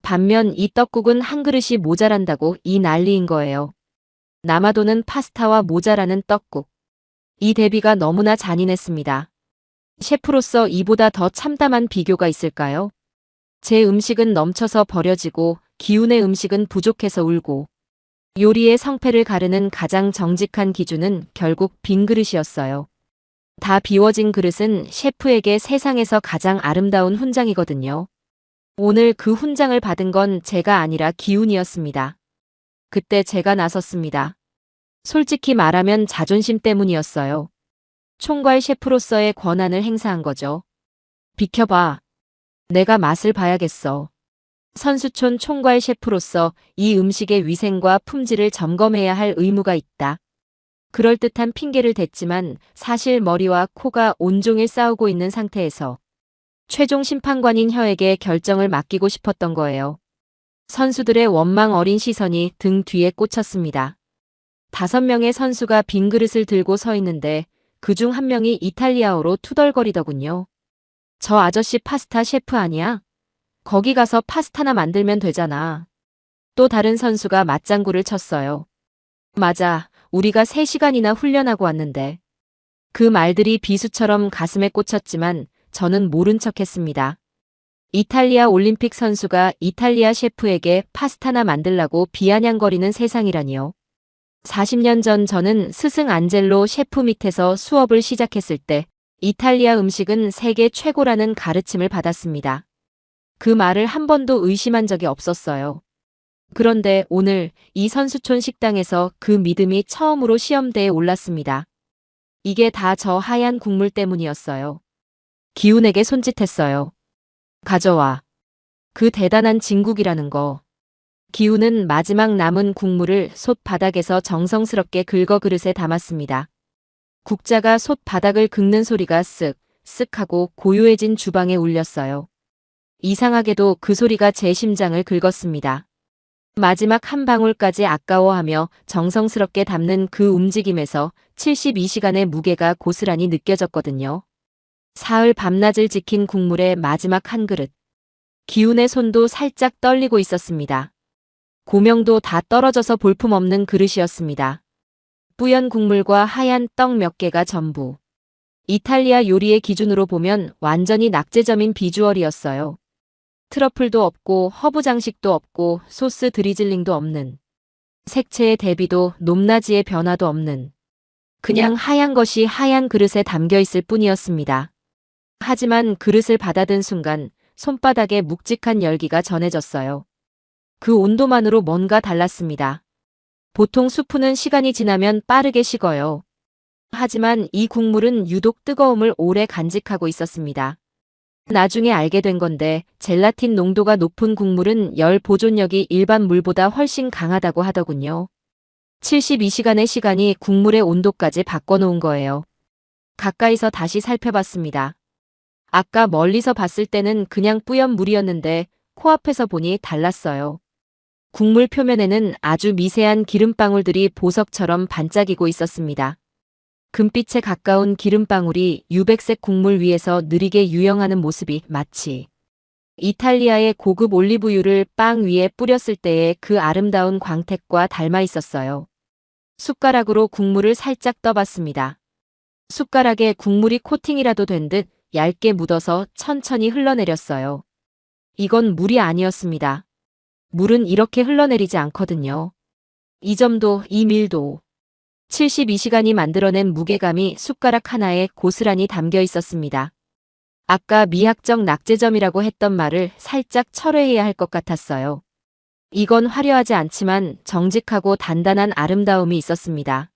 [SPEAKER 1] 반면 이 떡국은 한 그릇이 모자란다고 이 난리인 거예요. 남아도는 파스타와 모자라는 떡국. 이 대비가 너무나 잔인했습니다. 셰프로서 이보다 더 참담한 비교가 있을까요? 제 음식은 넘쳐서 버려지고 기훈의 음식은 부족해서 울고 요리의 성패를 가르는 가장 정직한 기준은 결국 빈 그릇이었어요. 다 비워진 그릇은 셰프에게 세상에서 가장 아름다운 훈장이거든요. 오늘 그 훈장을 받은 건 제가 아니라 기훈이었습니다. 그때 제가 나섰습니다. 솔직히 말하면 자존심 때문이었어요. 총괄 셰프로서의 권한을 행사한 거죠. 비켜봐. 내가 맛을 봐야겠어. 선수촌 총괄 셰프로서 이 음식의 위생과 품질을 점검해야 할 의무가 있다. 그럴듯한 핑계를 댔지만 사실 머리와 코가 온종일 싸우고 있는 상태에서 최종 심판관인 혀에게 결정을 맡기고 싶었던 거예요. 선수들의 원망 어린 시선이 등 뒤에 꽂혔습니다. 5명의 선수가 빈 그릇을 들고 서 있는데 그중 한 명이 이탈리아어로 투덜거리더군요. 저 아저씨 파스타 셰프 아니야? 거기 가서 파스타나 만들면 되잖아. 또 다른 선수가 맞장구를 쳤어요. 맞아, 우리가 3시간이나 훈련하고 왔는데. 그 말들이 비수처럼 가슴에 꽂혔지만 저는 모른 척했습니다. 이탈리아 올림픽 선수가 이탈리아 셰프에게 파스타나 만들라고 비아냥거리는 세상이라니요. 40년 전 저는 스승 안젤로 셰프 밑에서 수업을 시작했을 때 이탈리아 음식은 세계 최고라는 가르침을 받았습니다. 그 말을 한 번도 의심한 적이 없었어요. 그런데 오늘 이 선수촌 식당에서 그 믿음이 처음으로 시험대에 올랐습니다. 이게 다 저 하얀 국물 때문이었어요. 기훈에게 손짓했어요. 가져와. 그 대단한 진국이라는 거. 기훈은 마지막 남은 국물을 솥 바닥에서 정성스럽게 긁어 그릇에 담았습니다. 국자가 솥 바닥을 긁는 소리가 쓱, 쓱 하고 고요해진 주방에 울렸어요. 이상하게도 그 소리가 제 심장을 긁었습니다. 마지막 한 방울까지 아까워하며 정성스럽게 담는 그 움직임에서 72시간의 무게가 고스란히 느껴졌거든요. 사흘 밤낮을 지킨 국물의 마지막 한 그릇. 기훈의 손도 살짝 떨리고 있었습니다. 고명도 다 떨어져서 볼품없는 그릇이었습니다. 뿌연 국물과 하얀 떡 몇 개가 전부. 이탈리아 요리의 기준으로 보면 완전히 낙제점인 비주얼이었어요. 트러플도 없고 허브 장식도 없고 소스 드리즐링도 없는. 색채의 대비도 높낮이의 변화도 없는. 그냥 하얀 것이 하얀 그릇에 담겨 있을 뿐이었습니다. 하지만 그릇을 받아든 순간 손바닥에 묵직한 열기가 전해졌어요. 그 온도만으로 뭔가 달랐습니다. 보통 수프는 시간이 지나면 빠르게 식어요. 하지만 이 국물은 유독 뜨거움을 오래 간직하고 있었습니다. 나중에 알게 된 건데 젤라틴 농도가 높은 국물은 열 보존력이 일반 물보다 훨씬 강하다고 하더군요. 72시간의 시간이 국물의 온도까지 바꿔놓은 거예요. 가까이서 다시 살펴봤습니다. 아까 멀리서 봤을 때는 그냥 뿌연 물이었는데 코앞에서 보니 달랐어요. 국물 표면에는 아주 미세한 기름방울들이 보석처럼 반짝이고 있었습니다. 금빛에 가까운 기름방울이 유백색 국물 위에서 느리게 유영하는 모습이 마치 이탈리아의 고급 올리브유를 빵 위에 뿌렸을 때의 그 아름다운 광택과 닮아 있었어요. 숟가락으로 국물을 살짝 떠봤습니다. 숟가락에 국물이 코팅이라도 된 듯 얇게 묻어서 천천히 흘러내렸어요. 이건 물이 아니었습니다. 물은 이렇게 흘러내리지 않거든요. 이 점도 이 밀도. 72시간이 만들어낸 무게감이 숟가락 하나에 고스란히 담겨 있었습니다. 아까 미학적 낙제점이라고 했던 말을 살짝 철회해야 할 것 같았어요. 이건 화려하지 않지만 정직하고 단단한 아름다움이 있었습니다.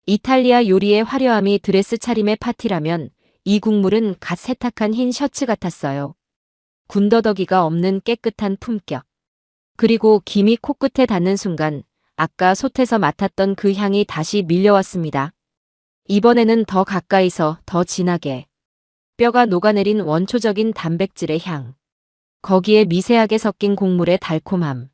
[SPEAKER 1] 이탈리아 요리의 화려함이 드레스 차림의 파티라면 이 국물은 갓 세탁한 흰 셔츠 같았어요. 군더더기가 없는 깨끗한 품격. 그리고 김이 코끝에 닿는 순간 아까 솥에서 맡았던 그 향이 다시 밀려왔습니다. 이번에는 더 가까이서 더 진하게. 뼈가 녹아내린 원초적인 단백질의 향. 거기에 미세하게 섞인 곡물의 달콤함.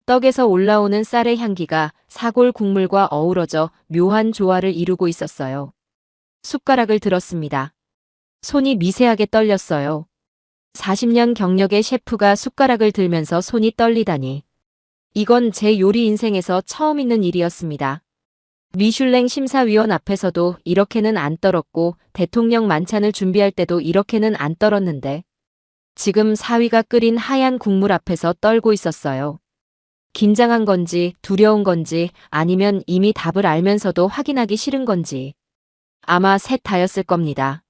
[SPEAKER 1] 떡에서 올라오는 쌀의 향기가 사골 국물과 어우러져 묘한 조화를 이루고 있었어요. 숟가락을 들었습니다. 손이 미세하게 떨렸어요. 40년 경력의 셰프가 숟가락을 들면서 손이 떨리다니. 이건 제 요리 인생에서 처음 있는 일이었습니다. 미슐랭 심사위원 앞에서도 이렇게는 안 떨었고 대통령 만찬을 준비할 때도 이렇게는 안 떨었는데 지금 사위가 끓인 하얀 국물 앞에서 떨고 있었어요. 긴장한 건지 두려운 건지 아니면 이미 답을 알면서도 확인하기 싫은 건지 아마 셋 다였을 겁니다.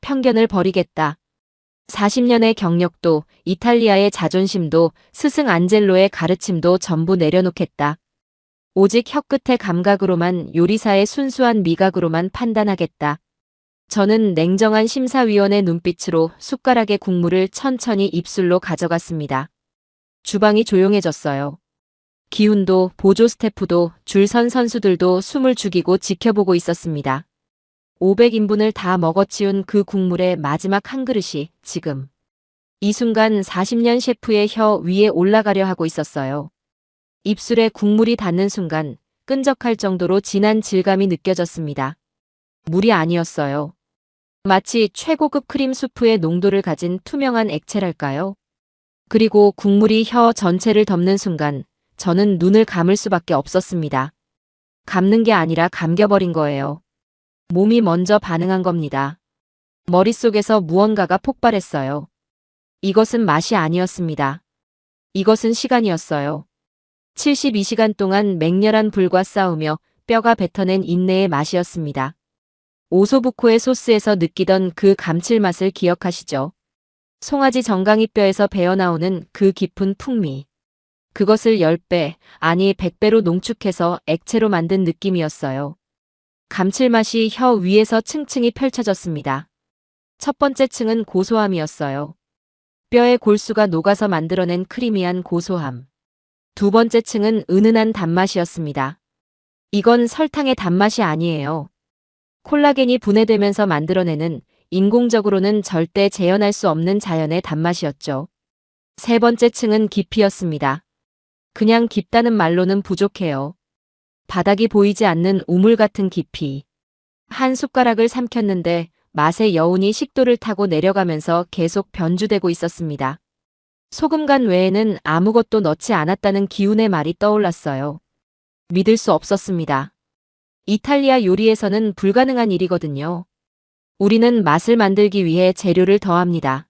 [SPEAKER 1] 편견을 버리겠다. 40년의 경력도 이탈리아의 자존심도 스승 안젤로의 가르침도 전부 내려놓겠다. 오직 혀끝의 감각으로만 요리사의 순수한 미각으로만 판단하겠다. 저는 냉정한 심사위원의 눈빛으로 숟가락의 국물을 천천히 입술로 가져갔습니다. 주방이 조용해졌어요. 기훈도 보조 스태프도 줄 선 선수들도 숨을 죽이고 지켜보고 있었습니다. 500인분을 다 먹어치운 그 국물의 마지막 한 그릇이 지금 이 순간 40년 셰프의 혀 위에 올라가려 하고 있었어요. 입술에 국물이 닿는 순간 끈적할 정도로 진한 질감이 느껴졌습니다. 물이 아니었어요. 마치 최고급 크림 수프의 농도를 가진 투명한 액체랄까요? 그리고 국물이 혀 전체를 덮는 순간 저는 눈을 감을 수밖에 없었습니다. 감는 게 아니라 감겨버린 거예요. 몸이 먼저 반응한 겁니다. 머릿속에서 무언가가 폭발했어요. 이것은 맛이 아니었습니다. 이것은 시간이었어요. 72시간 동안 맹렬한 불과 싸우며 뼈가 뱉어낸 인내의 맛이었습니다. 오소부코의 소스에서 느끼던 그 감칠맛을 기억하시죠? 송아지 정강이뼈에서 배어나오는 그 깊은 풍미. 그것을 10배, 아니 100배로 농축해서 액체로 만든 느낌이었어요. 감칠맛이 혀 위에서 층층이 펼쳐졌습니다. 첫 번째 층은 고소함이었어요. 뼈의 골수가 녹아서 만들어낸 크리미한 고소함. 두 번째 층은 은은한 단맛이었습니다. 이건 설탕의 단맛이 아니에요. 콜라겐이 분해되면서 만들어내는 인공적으로는 절대 재현할 수 없는 자연의 단맛이었죠. 세 번째 층은 깊이였습니다. 그냥 깊다는 말로는 부족해요. 바닥이 보이지 않는 우물 같은 깊이. 한 숟가락을 삼켰는데 맛의 여운이 식도를 타고 내려가면서 계속 변주되고 있었습니다. 소금 간 외에는 아무것도 넣지 않았다는 기운의 말이 떠올랐어요. 믿을 수 없었습니다. 이탈리아 요리에서는 불가능한 일이거든요. 우리는 맛을 만들기 위해 재료를 더합니다.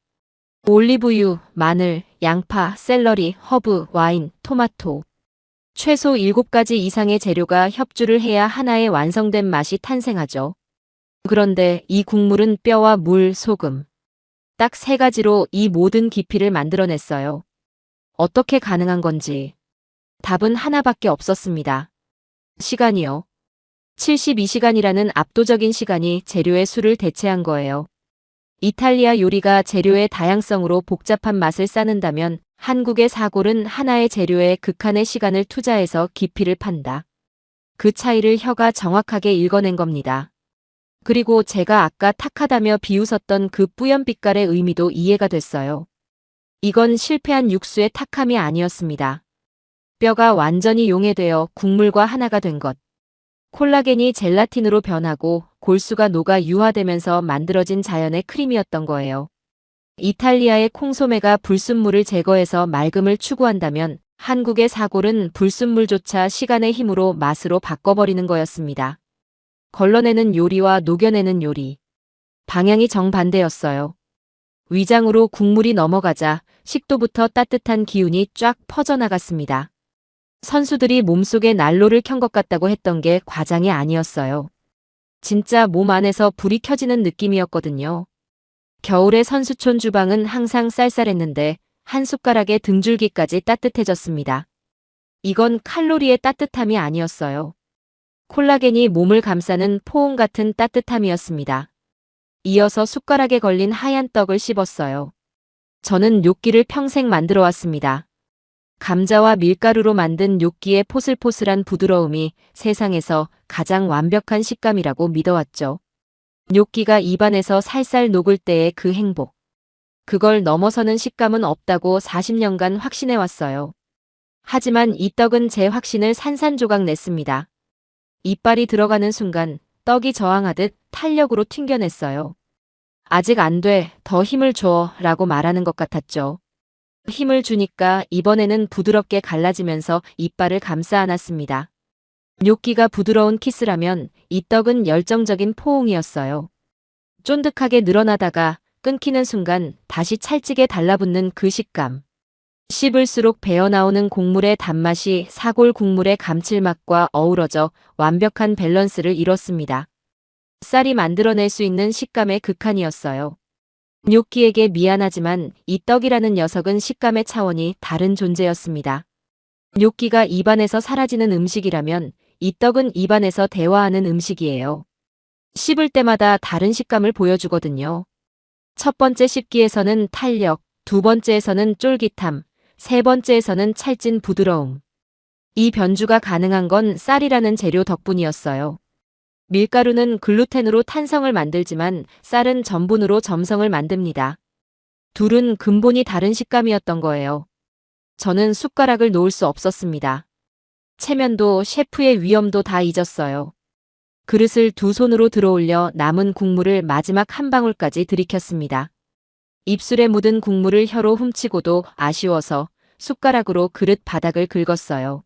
[SPEAKER 1] 올리브유, 마늘, 양파, 샐러리, 허브, 와인, 토마토. 최소 7가지 이상의 재료가 협조를 해야 하나의 완성된 맛이 탄생하죠. 그런데 이 국물은 뼈와 물, 소금. 딱 3가지로 이 모든 깊이를 만들어냈어요. 어떻게 가능한 건지. 답은 하나밖에 없었습니다. 시간이요. 72시간이라는 압도적인 시간이 재료의 수를 대체한 거예요. 이탈리아 요리가 재료의 다양성으로 복잡한 맛을 쌓는다면 한국의 사골은 하나의 재료에 극한의 시간을 투자해서 깊이를 판다. 그 차이를 혀가 정확하게 읽어낸 겁니다. 그리고 제가 아까 탁하다며 비웃었던 그 뿌연 빛깔의 의미도 이해가 됐어요. 이건 실패한 육수의 탁함이 아니었습니다. 뼈가 완전히 용해되어 국물과 하나가 된 것. 콜라겐이 젤라틴으로 변하고 골수가 녹아 유화되면서 만들어진 자연의 크림이었던 거예요. 이탈리아의 콩소메가 불순물을 제거해서 맑음을 추구한다면 한국의 사골은 불순물조차 시간의 힘으로 맛으로 바꿔버리는 거였습니다. 걸러내는 요리와 녹여내는 요리. 방향이 정반대였어요. 위장으로 국물이 넘어가자 식도부터 따뜻한 기운이 쫙 퍼져나갔습니다. 선수들이 몸속에 난로를 켠 것 같다고 했던 게 과장이 아니었어요. 진짜 몸 안에서 불이 켜지는 느낌이었거든요. 겨울의 선수촌 주방은 항상 쌀쌀했는데 한 숟가락의 등줄기까지 따뜻해졌습니다. 이건 칼로리의 따뜻함이 아니었어요. 콜라겐이 몸을 감싸는 포옹 같은 따뜻함이었습니다. 이어서 숟가락에 걸린 하얀 떡을 씹었어요. 저는 뇨끼를 평생 만들어 왔습니다. 감자와 밀가루로 만든 뇨끼의 포슬포슬한 부드러움이 세상에서 가장 완벽한 식감이라고 믿어왔죠. 뇨끼가 입안에서 살살 녹을 때의 그 행복. 그걸 넘어서는 식감은 없다고 40년간 확신해왔어요. 하지만 이 떡은 제 확신을 산산조각 냈습니다. 이빨이 들어가는 순간 떡이 저항하듯 탄력으로 튕겨냈어요. 아직 안 돼, 더 힘을 줘 라고 말하는 것 같았죠. 힘을 주니까 이번에는 부드럽게 갈라지면서 이빨을 감싸 안았습니다. 뇨끼가 부드러운 키스라면 이 떡은 열정적인 포옹이었어요. 쫀득하게 늘어나다가 끊기는 순간 다시 찰지게 달라붙는 그 식감. 씹을수록 배어나오는 곡물의 단맛이 사골 국물의 감칠맛과 어우러져 완벽한 밸런스를 이뤘습니다. 쌀이 만들어낼 수 있는 식감의 극한이었어요. 뇨끼에게 미안하지만 이 떡이라는 녀석은 식감의 차원이 다른 존재였습니다. 뇨끼가 입안에서 사라지는 음식이라면 이 떡은 입안에서 대화하는 음식이에요. 씹을 때마다 다른 식감을 보여주거든요. 첫 번째 씹기에서는 탄력, 두 번째에서는 쫄깃함, 세 번째에서는 찰진 부드러움. 이 변주가 가능한 건 쌀이라는 재료 덕분이었어요. 밀가루는 글루텐으로 탄성을 만들지만 쌀은 전분으로 점성을 만듭니다. 둘은 근본이 다른 식감이었던 거예요. 저는 숟가락을 놓을 수 없었습니다. 체면도 셰프의 위엄도 다 잊었어요. 그릇을 두 손으로 들어올려 남은 국물을 마지막 한 방울까지 들이켰습니다. 입술에 묻은 국물을 혀로 훔치고도 아쉬워서 숟가락으로 그릇 바닥을 긁었어요.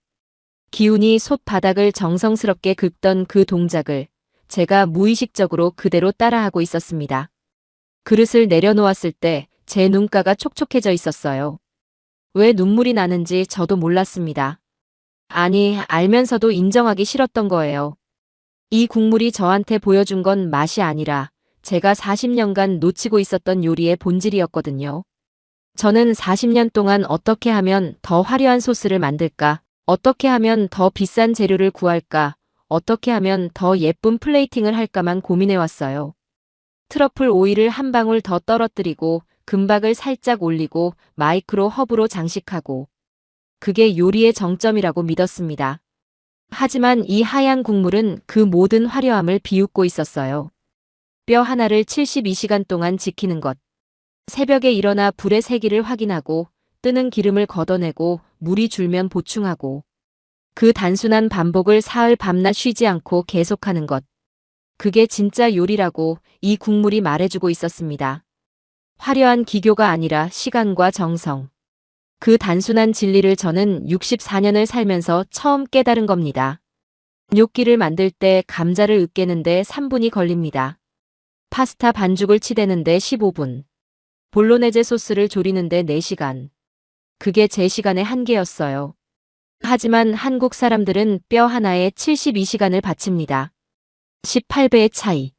[SPEAKER 1] 기운이 솥 바닥을 정성스럽게 긁던 그 동작을 제가 무의식적으로 그대로 따라하고 있었습니다. 그릇을 내려놓았을 때 제 눈가가 촉촉해져 있었어요. 왜 눈물이 나는지 저도 몰랐습니다. 아니, 알면서도 인정하기 싫었던 거예요. 이 국물이 저한테 보여준 건 맛이 아니라 제가 40년간 놓치고 있었던 요리의 본질이었거든요. 저는 40년 동안 어떻게 하면 더 화려한 소스를 만들까? 어떻게 하면 더 비싼 재료를 구할까? 어떻게 하면 더 예쁜 플레이팅을 할까만 고민해왔어요. 트러플 오일을 한 방울 더 떨어뜨리고 금박을 살짝 올리고 마이크로 허브로 장식하고. 그게 요리의 정점이라고 믿었습니다. 하지만 이 하얀 국물은 그 모든 화려함을 비웃고 있었어요. 뼈 하나를 72시간 동안 지키는 것. 새벽에 일어나 불의 세기를 확인하고 뜨는 기름을 걷어내고 물이 줄면 보충하고. 그 단순한 반복을 사흘 밤낮 쉬지 않고 계속하는 것. 그게 진짜 요리라고 이 국물이 말해주고 있었습니다. 화려한 기교가 아니라 시간과 정성. 그 단순한 진리를 저는 64년을 살면서 처음 깨달은 겁니다. 뇨끼를 만들 때 감자를 으깨는데 3분이 걸립니다. 파스타 반죽을 치대는데 15분. 볼로네제 소스를 조리는데 4시간. 그게 제 시간의 한계였어요. 하지만 한국 사람들은 뼈 하나에 72시간을 바칩니다. 18배의 차이.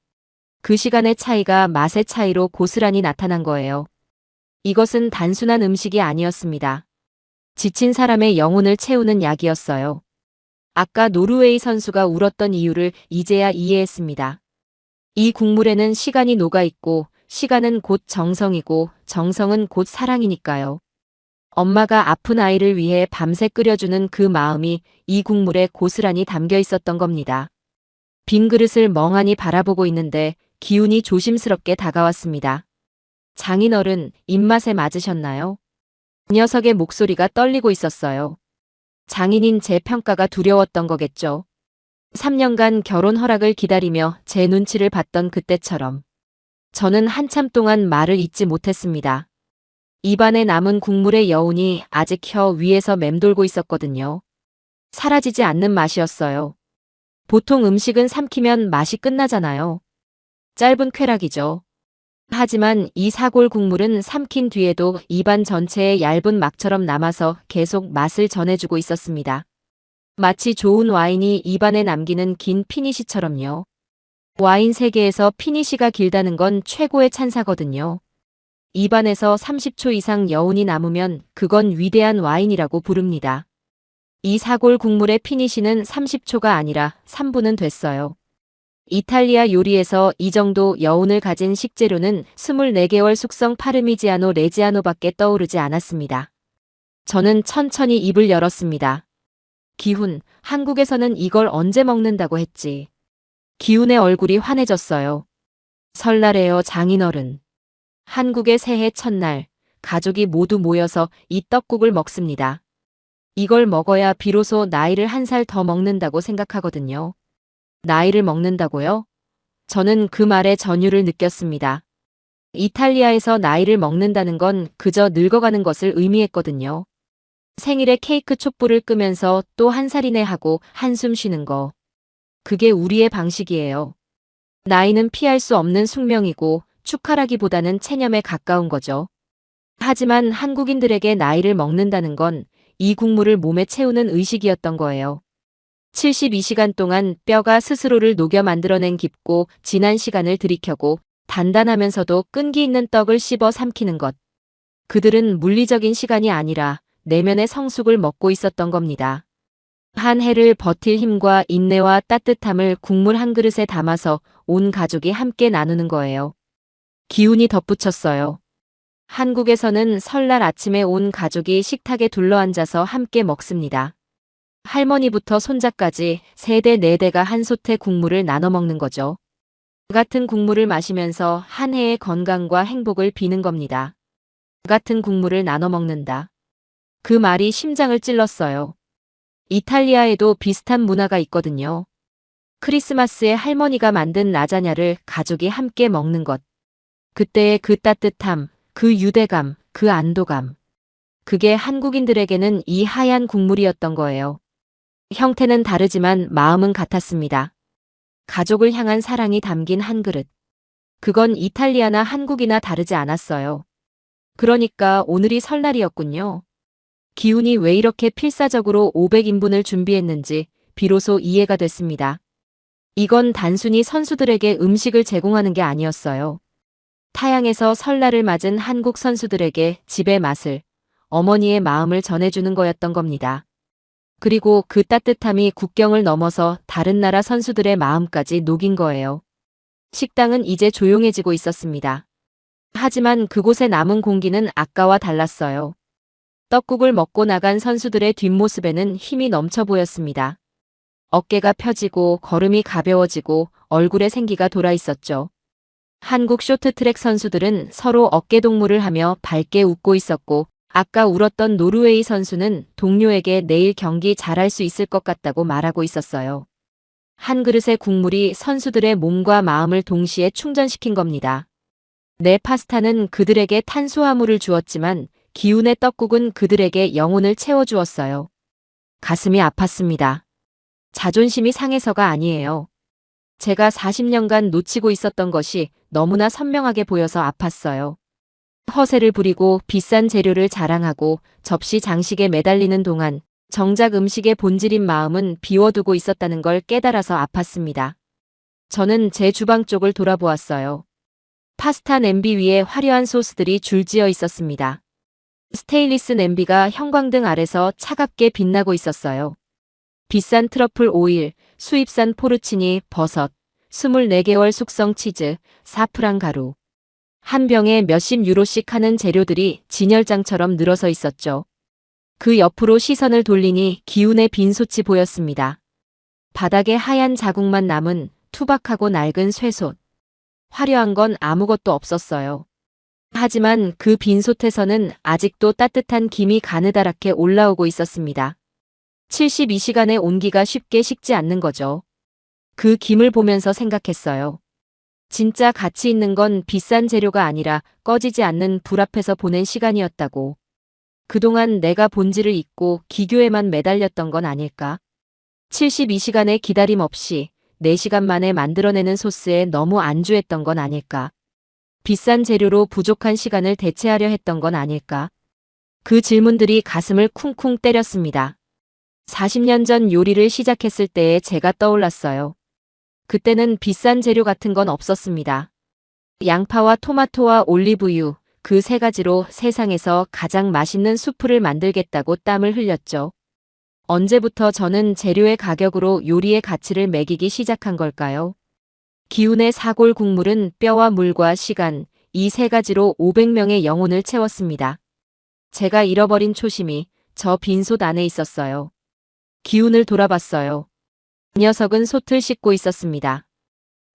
[SPEAKER 1] 그 시간의 차이가 맛의 차이로 고스란히 나타난 거예요. 이것은 단순한 음식이 아니었습니다. 지친 사람의 영혼을 채우는 약이었어요. 아까 노르웨이 선수가 울었던 이유를 이제야 이해했습니다. 이 국물에는 시간이 녹아있고 시간은 곧 정성이고 정성은 곧 사랑이니까요. 엄마가 아픈 아이를 위해 밤새 끓여주는 그 마음이 이 국물에 고스란히 담겨 있었던 겁니다. 빈 그릇을 멍하니 바라보고 있는데 기운이 조심스럽게 다가왔습니다. 장인어른, 입맛에 맞으셨나요? 녀석의 목소리가 떨리고 있었어요. 장인인 제 평가가 두려웠던 거겠죠. 3년간 결혼 허락을 기다리며 제 눈치를 봤던 그때처럼. 저는 한참 동안 말을 잇지 못했습니다. 입안에 남은 국물의 여운이 아직 혀 위에서 맴돌고 있었거든요. 사라지지 않는 맛이었어요. 보통 음식은 삼키면 맛이 끝나잖아요. 짧은 쾌락이죠. 하지만 이 사골 국물은 삼킨 뒤에도 입안 전체에 얇은 막처럼 남아서 계속 맛을 전해주고 있었습니다. 마치 좋은 와인이 입안에 남기는 긴 피니시처럼요. 와인 세계에서 피니시가 길다는 건 최고의 찬사거든요. 입안에서 30초 이상 여운이 남으면 그건 위대한 와인이라고 부릅니다. 이 사골 국물의 피니시는 30초가 아니라 3분은 됐어요. 이탈리아 요리에서 이 정도 여운을 가진 식재료는 24개월 숙성 파르미지아노 레지아노밖에 떠오르지 않았습니다. 저는 천천히 입을 열었습니다. 기훈, 한국에서는 이걸 언제 먹는다고 했지? 기훈의 얼굴이 환해졌어요. 설날에요, 장인어른. 한국의 새해 첫날, 가족이 모두 모여서 이 떡국을 먹습니다. 이걸 먹어야 비로소 나이를 한 살 더 먹는다고 생각하거든요. 나이를 먹는다고요? 저는 그 말에 전율을 느꼈습니다. 이탈리아에서 나이를 먹는다는 건 그저 늙어가는 것을 의미했거든요. 생일에 케이크 촛불을 끄면서 또 한 살이네 하고 한숨 쉬는 거. 그게 우리의 방식이에요. 나이는 피할 수 없는 숙명이고 축하라기보다는 체념에 가까운 거죠. 하지만 한국인들에게 나이를 먹는다는 건 이 국물을 몸에 채우는 의식이었던 거예요. 72시간 동안 뼈가 스스로를 녹여 만들어낸 깊고 진한 시간을 들이켜고 단단하면서도 끈기 있는 떡을 씹어 삼키는 것. 그들은 물리적인 시간이 아니라 내면의 성숙을 먹고 있었던 겁니다. 한 해를 버틸 힘과 인내와 따뜻함을 국물 한 그릇에 담아서 온 가족이 함께 나누는 거예요. 기운이 덧붙였어요. 한국에서는 설날 아침에 온 가족이 식탁에 둘러앉아서 함께 먹습니다. 할머니부터 손자까지 세대 네대가 한 솥의 국물을 나눠 먹는 거죠. 같은 국물을 마시면서 한 해의 건강과 행복을 비는 겁니다. 같은 국물을 나눠 먹는다. 그 말이 심장을 찔렀어요. 이탈리아에도 비슷한 문화가 있거든요. 크리스마스에 할머니가 만든 라자냐를 가족이 함께 먹는 것. 그때의 그 따뜻함, 그 유대감, 그 안도감. 그게 한국인들에게는 이 하얀 국물이었던 거예요. 형태는 다르지만 마음은 같았습니다. 가족을 향한 사랑이 담긴 한 그릇. 그건 이탈리아나 한국이나 다르지 않았어요. 그러니까 오늘이 설날이었군요. 기훈이 왜 이렇게 필사적으로 500인분을 준비했는지 비로소 이해가 됐습니다. 이건 단순히 선수들에게 음식을 제공하는 게 아니었어요. 타양에서 설날을 맞은 한국 선수들에게 집의 맛을, 어머니의 마음을 전해주는 거였던 겁니다. 그리고 그 따뜻함이 국경을 넘어서 다른 나라 선수들의 마음까지 녹인 거예요. 식당은 이제 조용해지고 있었습니다. 하지만 그곳에 남은 공기는 아까와 달랐어요. 떡국을 먹고 나간 선수들의 뒷모습에는 힘이 넘쳐 보였습니다. 어깨가 펴지고 걸음이 가벼워지고 얼굴에 생기가 돌아 있었죠. 한국 쇼트트랙 선수들은 서로 어깨동무를 하며 밝게 웃고 있었고 아까 울었던 노르웨이 선수는 동료에게 내일 경기 잘할 수 있을 것 같다고 말하고 있었어요. 한 그릇의 국물이 선수들의 몸과 마음을 동시에 충전시킨 겁니다. 내 파스타는 그들에게 탄수화물을 주었지만 기운의 떡국은 그들에게 영혼을 채워주었어요. 가슴이 아팠습니다. 자존심이 상해서가 아니에요. 제가 40년간 놓치고 있었던 것이 너무나 선명하게 보여서 아팠어요. 허세를 부리고 비싼 재료를 자랑하고 접시 장식에 매달리는 동안 정작 음식의 본질인 마음은 비워두고 있었다는 걸 깨달아서 아팠습니다. 저는 제 주방 쪽을 돌아보았어요. 파스타 냄비 위에 화려한 소스들이 줄지어 있었습니다. 스테인리스 냄비가 형광등 아래서 차갑게 빛나고 있었어요. 비싼 트러플 오일, 수입산 포르치니, 버섯, 24개월 숙성 치즈, 사프란 가루. 한 병에 몇십 유로씩 하는 재료들이 진열장처럼 늘어서 있었죠. 그 옆으로 시선을 돌리니 기운의 빈솥이 보였습니다. 바닥에 하얀 자국만 남은 투박하고 낡은 쇠솥. 화려한 건 아무것도 없었어요. 하지만 그 빈솥에서는 아직도 따뜻한 김이 가느다랗게 올라오고 있었습니다. 72시간의 온기가 쉽게 식지 않는 거죠. 그 김을 보면서 생각했어요. 진짜 가치 있는 건 비싼 재료가 아니라 꺼지지 않는 불 앞에서 보낸 시간이었다고. 그동안 내가 본질을 잊고 기교에만 매달렸던 건 아닐까? 72시간의 기다림 없이 4시간 만에 만들어내는 소스에 너무 안주했던 건 아닐까? 비싼 재료로 부족한 시간을 대체하려 했던 건 아닐까? 그 질문들이 가슴을 쿵쿵 때렸습니다. 40년 전 요리를 시작했을 때의 제가 떠올랐어요. 그때는 비싼 재료 같은 건 없었습니다. 양파와 토마토와 올리브유, 그 3가지로 세상에서 가장 맛있는 수프를 만들겠다고 땀을 흘렸죠. 언제부터 저는 재료의 가격으로 요리의 가치를 매기기 시작한 걸까요? 기운의 사골 국물은 뼈와 물과 시간, 이 3가지로 500명의 영혼을 채웠습니다. 제가 잃어버린 초심이 저 빈솥 안에 있었어요. 기운을 돌아봤어요. 그 녀석은 솥을 씻고 있었습니다.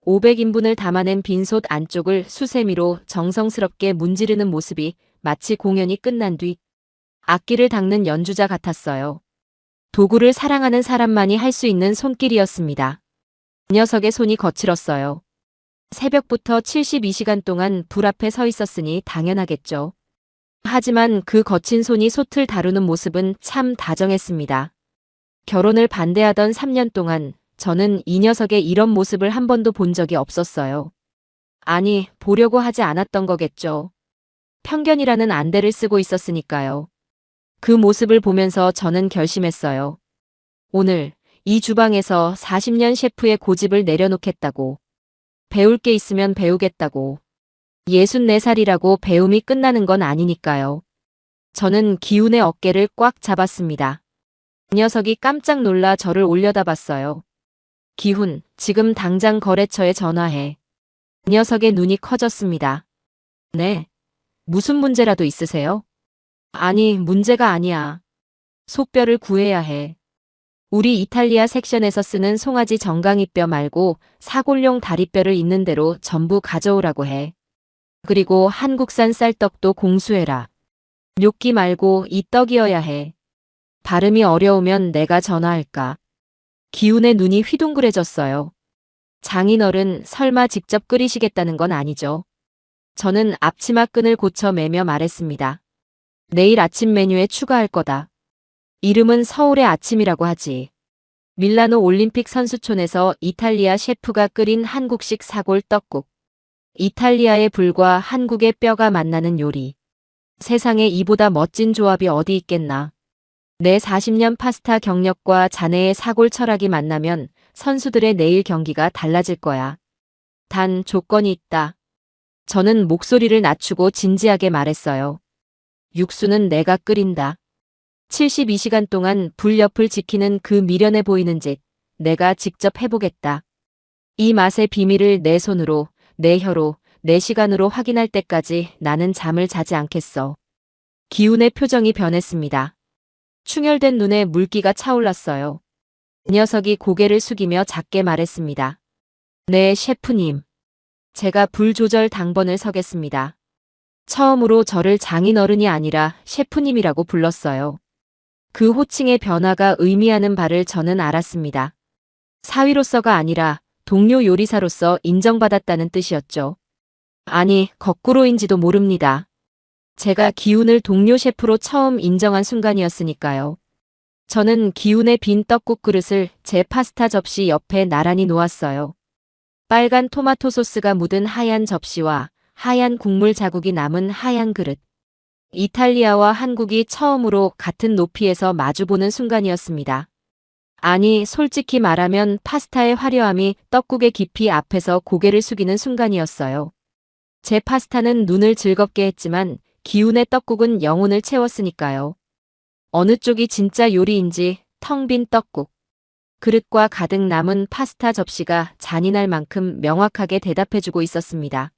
[SPEAKER 1] 500인분을 담아낸 빈솥 안쪽을 수세미로 정성스럽게 문지르는 모습이 마치 공연이 끝난 뒤 악기를 닦는 연주자 같았어요. 도구를 사랑하는 사람만이 할 수 있는 손길이었습니다. 그 녀석의 손이 거칠었어요. 새벽부터 72시간 동안 불 앞에 서 있었으니 당연하겠죠. 하지만 그 거친 손이 솥을 다루는 모습은 참 다정했습니다. 결혼을 반대하던 3년 동안 저는 이 녀석의 이런 모습을 한 번도 본 적이 없었어요. 아니, 보려고 하지 않았던 거겠죠. 편견이라는 안대를 쓰고 있었으니까요. 그 모습을 보면서 저는 결심했어요. 오늘 이 주방에서 40년 셰프의 고집을 내려놓겠다고. 배울 게 있으면 배우겠다고. 64살이라고 배움이 끝나는 건 아니니까요. 저는 기운의 어깨를 꽉 잡았습니다. 그 녀석이 깜짝 놀라 저를 올려다봤어요. 기훈, 지금 당장 거래처에 전화해. 그 녀석의 눈이 커졌습니다. 네. 무슨 문제라도 있으세요? 아니, 문제가 아니야. 속뼈를 구해야 해. 우리 이탈리아 섹션에서 쓰는 송아지 정강이뼈 말고 사골용 다리뼈를 있는 대로 전부 가져오라고 해. 그리고 한국산 쌀떡도 공수해라. 뇨끼 말고 이 떡이어야 해. 발음이 어려우면 내가 전화할까. 기훈의 눈이 휘둥그레졌어요. 장인어른 설마 직접 끓이시겠다는 건 아니죠. 저는 앞치마 끈을 고쳐 매며 말했습니다. 내일 아침 메뉴에 추가할 거다. 이름은 서울의 아침이라고 하지. 밀라노 올림픽 선수촌에서 이탈리아 셰프가 끓인 한국식 사골 떡국. 이탈리아의 불과 한국의 뼈가 만나는 요리. 세상에 이보다 멋진 조합이 어디 있겠나. 내 40년 파스타 경력과 자네의 사골 철학이 만나면 선수들의 내일 경기가 달라질 거야. 단 조건이 있다. 저는 목소리를 낮추고 진지하게 말했어요. 육수는 내가 끓인다. 72시간 동안 불 옆을 지키는 그 미련해 보이는 짓, 내가 직접 해보겠다. 이 맛의 비밀을 내 손으로, 내 혀로, 내 시간으로 확인할 때까지 나는 잠을 자지 않겠어. 기훈의 표정이 변했습니다. 충혈된 눈에 물기가 차올랐어요. 그 녀석이 고개를 숙이며 작게 말했습니다. 네, 셰프님. 제가 불 조절 당번을 서겠습니다. 처음으로 저를 장인어른이 아니라 셰프님이라고 불렀어요. 그 호칭의 변화가 의미하는 바를 저는 알았습니다. 사위로서가 아니라 동료 요리사로서 인정받았다는 뜻이었죠. 아니, 거꾸로인지도 모릅니다. 제가 기훈을 동료 셰프로 처음 인정한 순간이었으니까요. 저는 기훈의 빈 떡국 그릇을 제 파스타 접시 옆에 나란히 놓았어요. 빨간 토마토 소스가 묻은 하얀 접시와 하얀 국물 자국이 남은 하얀 그릇. 이탈리아와 한국이 처음으로 같은 높이에서 마주보는 순간이었습니다. 아니, 솔직히 말하면 파스타의 화려함이 떡국의 깊이 앞에서 고개를 숙이는 순간이었어요. 제 파스타는 눈을 즐겁게 했지만 기훈의 떡국은 영혼을 채웠으니까요. 어느 쪽이 진짜 요리인지 텅 빈 떡국. 그릇과 가득 남은 파스타 접시가 잔인할 만큼 명확하게 대답해주고 있었습니다.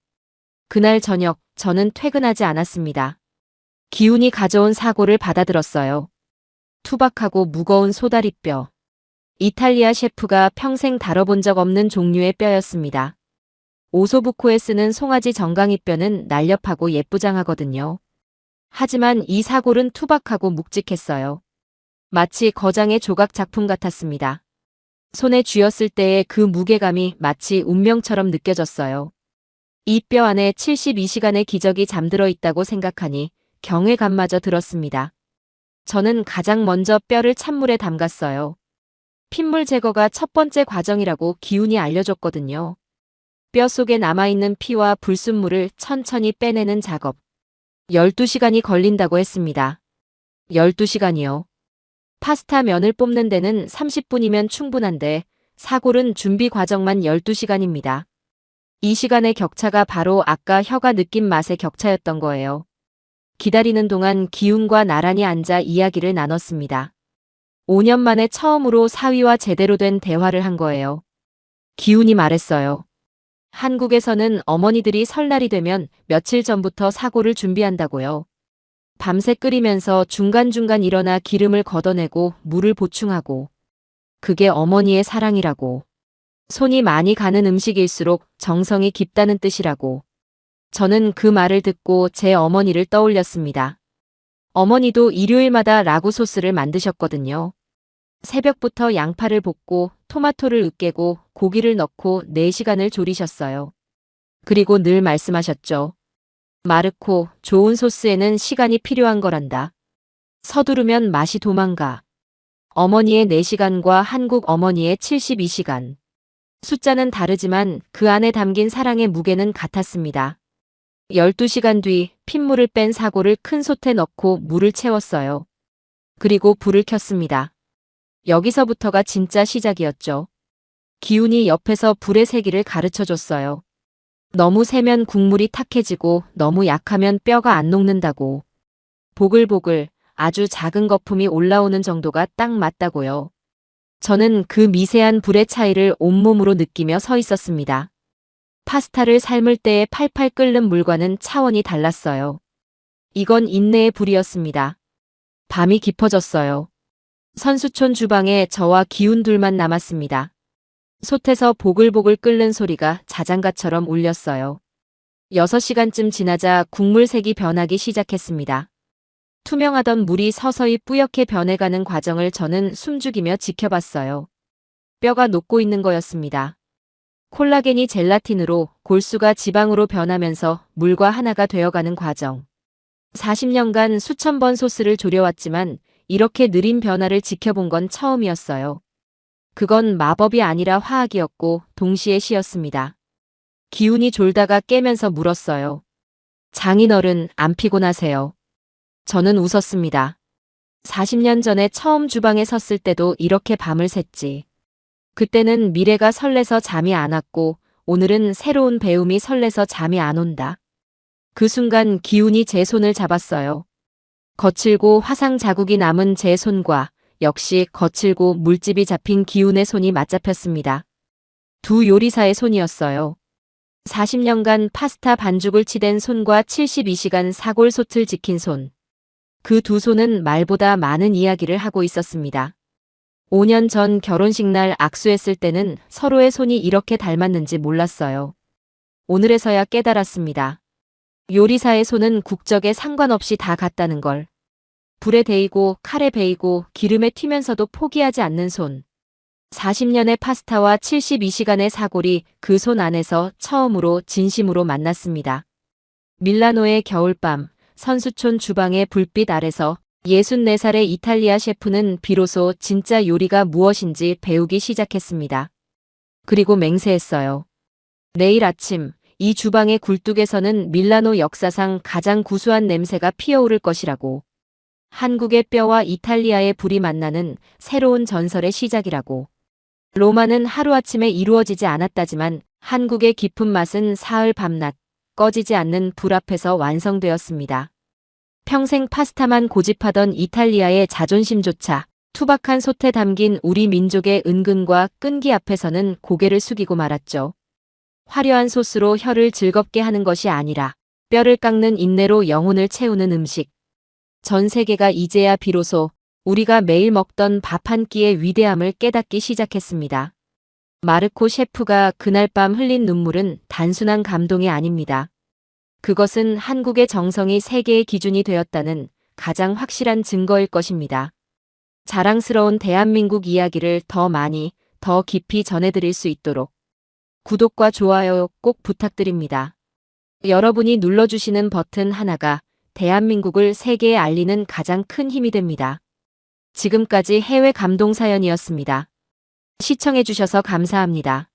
[SPEAKER 1] 그날 저녁 저는 퇴근하지 않았습니다. 기훈이 가져온 사고를 받아들었어요. 투박하고 무거운 소다리뼈. 이탈리아 셰프가 평생 다뤄본 적 없는 종류의 뼈였습니다. 오소부코에 쓰는 송아지 정강이뼈는 날렵하고 예쁘장하거든요. 하지만 이 사골은 투박하고 묵직했어요. 마치 거장의 조각 작품 같았습니다. 손에 쥐었을 때의 그 무게감이 마치 운명처럼 느껴졌어요. 이 뼈 안에 72시간의 기적이 잠들어 있다고 생각하니 경외감마저 들었습니다. 저는 가장 먼저 뼈를 찬물에 담갔어요. 핏물 제거가 첫 번째 과정이라고 기훈이 알려줬거든요. 뼈 속에 남아있는 피와 불순물을 천천히 빼내는 작업. 12시간이 걸린다고 했습니다. 12시간이요. 파스타 면을 뽑는 데는 30분이면 충분한데 사골은 준비 과정만 12시간입니다. 이 시간의 격차가 바로 아까 혀가 느낀 맛의 격차였던 거예요. 기다리는 동안 기훈과 나란히 앉아 이야기를 나눴습니다. 5년 만에 처음으로 사위와 제대로 된 대화를 한 거예요. 기훈이 말했어요. 한국에서는 어머니들이 설날이 되면 며칠 전부터 사골을 준비한다고요. 밤새 끓이면서 중간중간 일어나 기름을 걷어내고 물을 보충하고. 그게 어머니의 사랑이라고. 손이 많이 가는 음식일수록 정성이 깊다는 뜻이라고. 저는 그 말을 듣고 제 어머니를 떠올렸습니다. 어머니도 일요일마다 라구 소스를 만드셨거든요. 새벽부터 양파를 볶고 토마토를 으깨고 고기를 넣고 4시간을 졸이셨어요. 그리고 늘 말씀하셨죠. 마르코, 좋은 소스에는 시간이 필요한 거란다. 서두르면 맛이 도망가. 어머니의 4시간과 한국 어머니의 72시간. 숫자는 다르지만 그 안에 담긴 사랑의 무게는 같았습니다. 12시간 뒤 핏물을 뺀 사골을 큰 솥에 넣고 물을 채웠어요. 그리고 불을 켰습니다. 여기서부터가 진짜 시작이었죠. 기훈이 옆에서 불의 세기를 가르쳐줬어요. 너무 세면 국물이 탁해지고 너무 약하면 뼈가 안 녹는다고. 보글보글 아주 작은 거품이 올라오는 정도가 딱 맞다고요. 저는 그 미세한 불의 차이를 온몸으로 느끼며 서 있었습니다. 파스타를 삶을 때의 팔팔 끓는 물과는 차원이 달랐어요. 이건 인내의 불이었습니다. 밤이 깊어졌어요. 선수촌 주방에 저와 기훈 둘만 남았습니다. 솥에서 보글보글 끓는 소리가 자장가처럼 울렸어요. 6시간쯤 지나자 국물 색이 변하기 시작했습니다. 투명하던 물이 서서히 뿌옇게 변해가는 과정을 저는 숨죽이며 지켜봤어요. 뼈가 녹고 있는 거였습니다. 콜라겐이 젤라틴으로, 골수가 지방으로 변하면서 물과 하나가 되어가는 과정. 40년간 수천 번 소스를 졸여왔지만 이렇게 느린 변화를 지켜본 건 처음이었어요. 그건 마법이 아니라 화학이었고 동시에 시였습니다. 기훈이 졸다가 깨면서 물었어요. 장인어른, 안 피곤하세요? 저는 웃었습니다. 40년 전에 처음 주방에 섰을 때도 이렇게 밤을 샜지. 그때는 미래가 설레서 잠이 안 왔고 오늘은 새로운 배움이 설레서 잠이 안 온다. 그 순간 기훈이 제 손을 잡았어요. 거칠고 화상 자국이 남은 제 손과 역시 거칠고 물집이 잡힌 기훈의 손이 맞잡혔습니다. 두 요리사의 손이었어요. 40년간 파스타 반죽을 치댄 손과 72시간 사골솥을 지킨 손. 그 두 손은 말보다 많은 이야기를 하고 있었습니다. 5년 전 결혼식 날 악수했을 때는 서로의 손이 이렇게 닮았는지 몰랐어요. 오늘에서야 깨달았습니다. 요리사의 손은 국적에 상관없이 다 같다는 걸. 불에 데이고 칼에 베이고 기름에 튀면서도 포기하지 않는 손. 40년의 파스타와 72시간의 사골이 그 손 안에서 처음으로 진심으로 만났습니다. 밀라노의 겨울밤, 선수촌 주방의 불빛 아래서 64살의 이탈리아 셰프는 비로소 진짜 요리가 무엇인지 배우기 시작했습니다. 그리고 맹세했어요. 내일 아침 이 주방의 굴뚝에서는 밀라노 역사상 가장 구수한 냄새가 피어오를 것이라고. 한국의 뼈와 이탈리아의 불이 만나는 새로운 전설의 시작이라고. 로마는 하루아침에 이루어지지 않았다지만 한국의 깊은 맛은 사흘 밤낮 꺼지지 않는 불 앞에서 완성되었습니다. 평생 파스타만 고집하던 이탈리아의 자존심조차 투박한 솥에 담긴 우리 민족의 은근과 끈기 앞에서는 고개를 숙이고 말았죠. 화려한 소스로 혀를 즐겁게 하는 것이 아니라 뼈를 깎는 인내로 영혼을 채우는 음식. 전 세계가 이제야 비로소 우리가 매일 먹던 밥 한 끼의 위대함을 깨닫기 시작했습니다. 마르코 셰프가 그날 밤 흘린 눈물은 단순한 감동이 아닙니다. 그것은 한국의 정성이 세계의 기준이 되었다는 가장 확실한 증거일 것입니다. 자랑스러운 대한민국 이야기를 더 많이, 더 깊이 전해드릴 수 있도록 구독과 좋아요 꼭 부탁드립니다. 여러분이 눌러주시는 버튼 하나가 대한민국을 세계에 알리는 가장 큰 힘이 됩니다. 지금까지 해외 감동 사연이었습니다. 시청해주셔서 감사합니다.